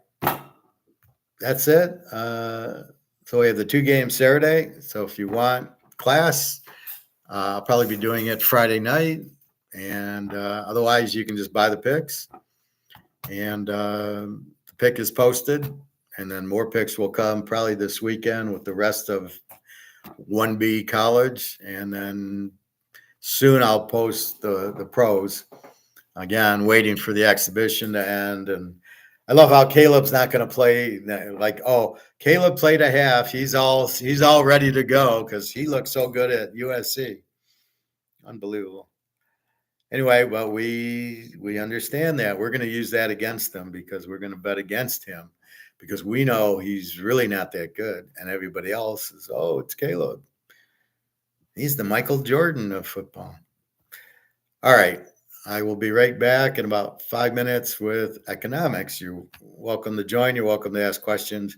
That's it. So we have the 2 games Saturday. So if you want class, I'll probably be doing it Friday night. And otherwise, you can just buy the picks. And the pick is posted. And then more picks will come probably this weekend with the rest of 1B college. And then soon I'll post the pros. Again, waiting for the exhibition to end. And I love how Caleb's not going to play. Like, oh, Caleb played a half. He's all ready to go because he looks so good at USC. Unbelievable. Anyway, well, we understand that. We're going to use that against them because we're going to bet against him because we know he's really not that good. And everybody else is, oh, it's Caleb. He's the Michael Jordan of football. All right. I will be right back in about 5 minutes with economics. You're welcome to join. You're welcome to ask questions.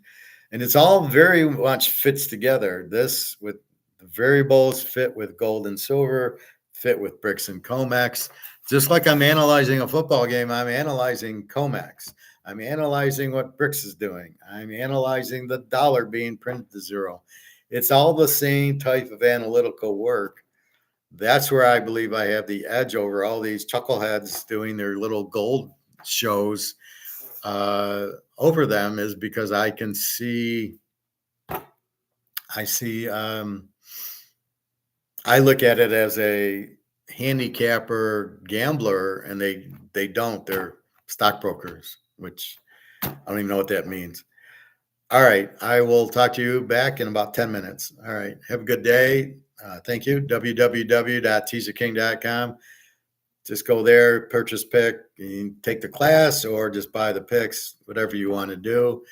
And it's all very much fits together. This with the variables fit with gold and silver, fit with bricks and COMEX. Just like I'm analyzing a football game, I'm analyzing COMEX. I'm analyzing what bricks is doing. I'm analyzing the dollar being printed to zero. It's all the same type of analytical work. That's where I believe I have the edge over all these chuckleheads doing their little gold shows over them is because I can see, I look at it as a handicapper gambler and they don't, they're stockbrokers, which I don't even know what that means. All right. I will talk to you back in about 10 minutes. All right. Have a good day. Thank you. www.teaserking.com. Just go there, purchase pick, you take the class or just buy the picks, whatever you want to do.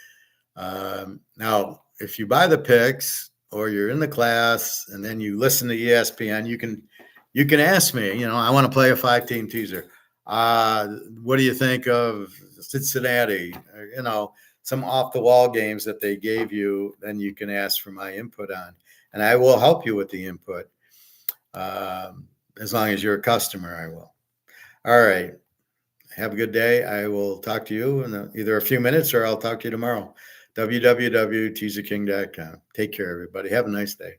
Now, if you buy the picks or you're in the class and then you listen to ESPN, you can ask me, I want to play a 5-team teaser. What do you think of Cincinnati? Or, some off the wall games that they gave you, then you can ask for my input on, and I will help you with the input. As long as you're a customer, I will. All right. Have a good day. I will talk to you in either a few minutes or I'll talk to you tomorrow. www.teaserking.com. Take care, everybody. Have a nice day.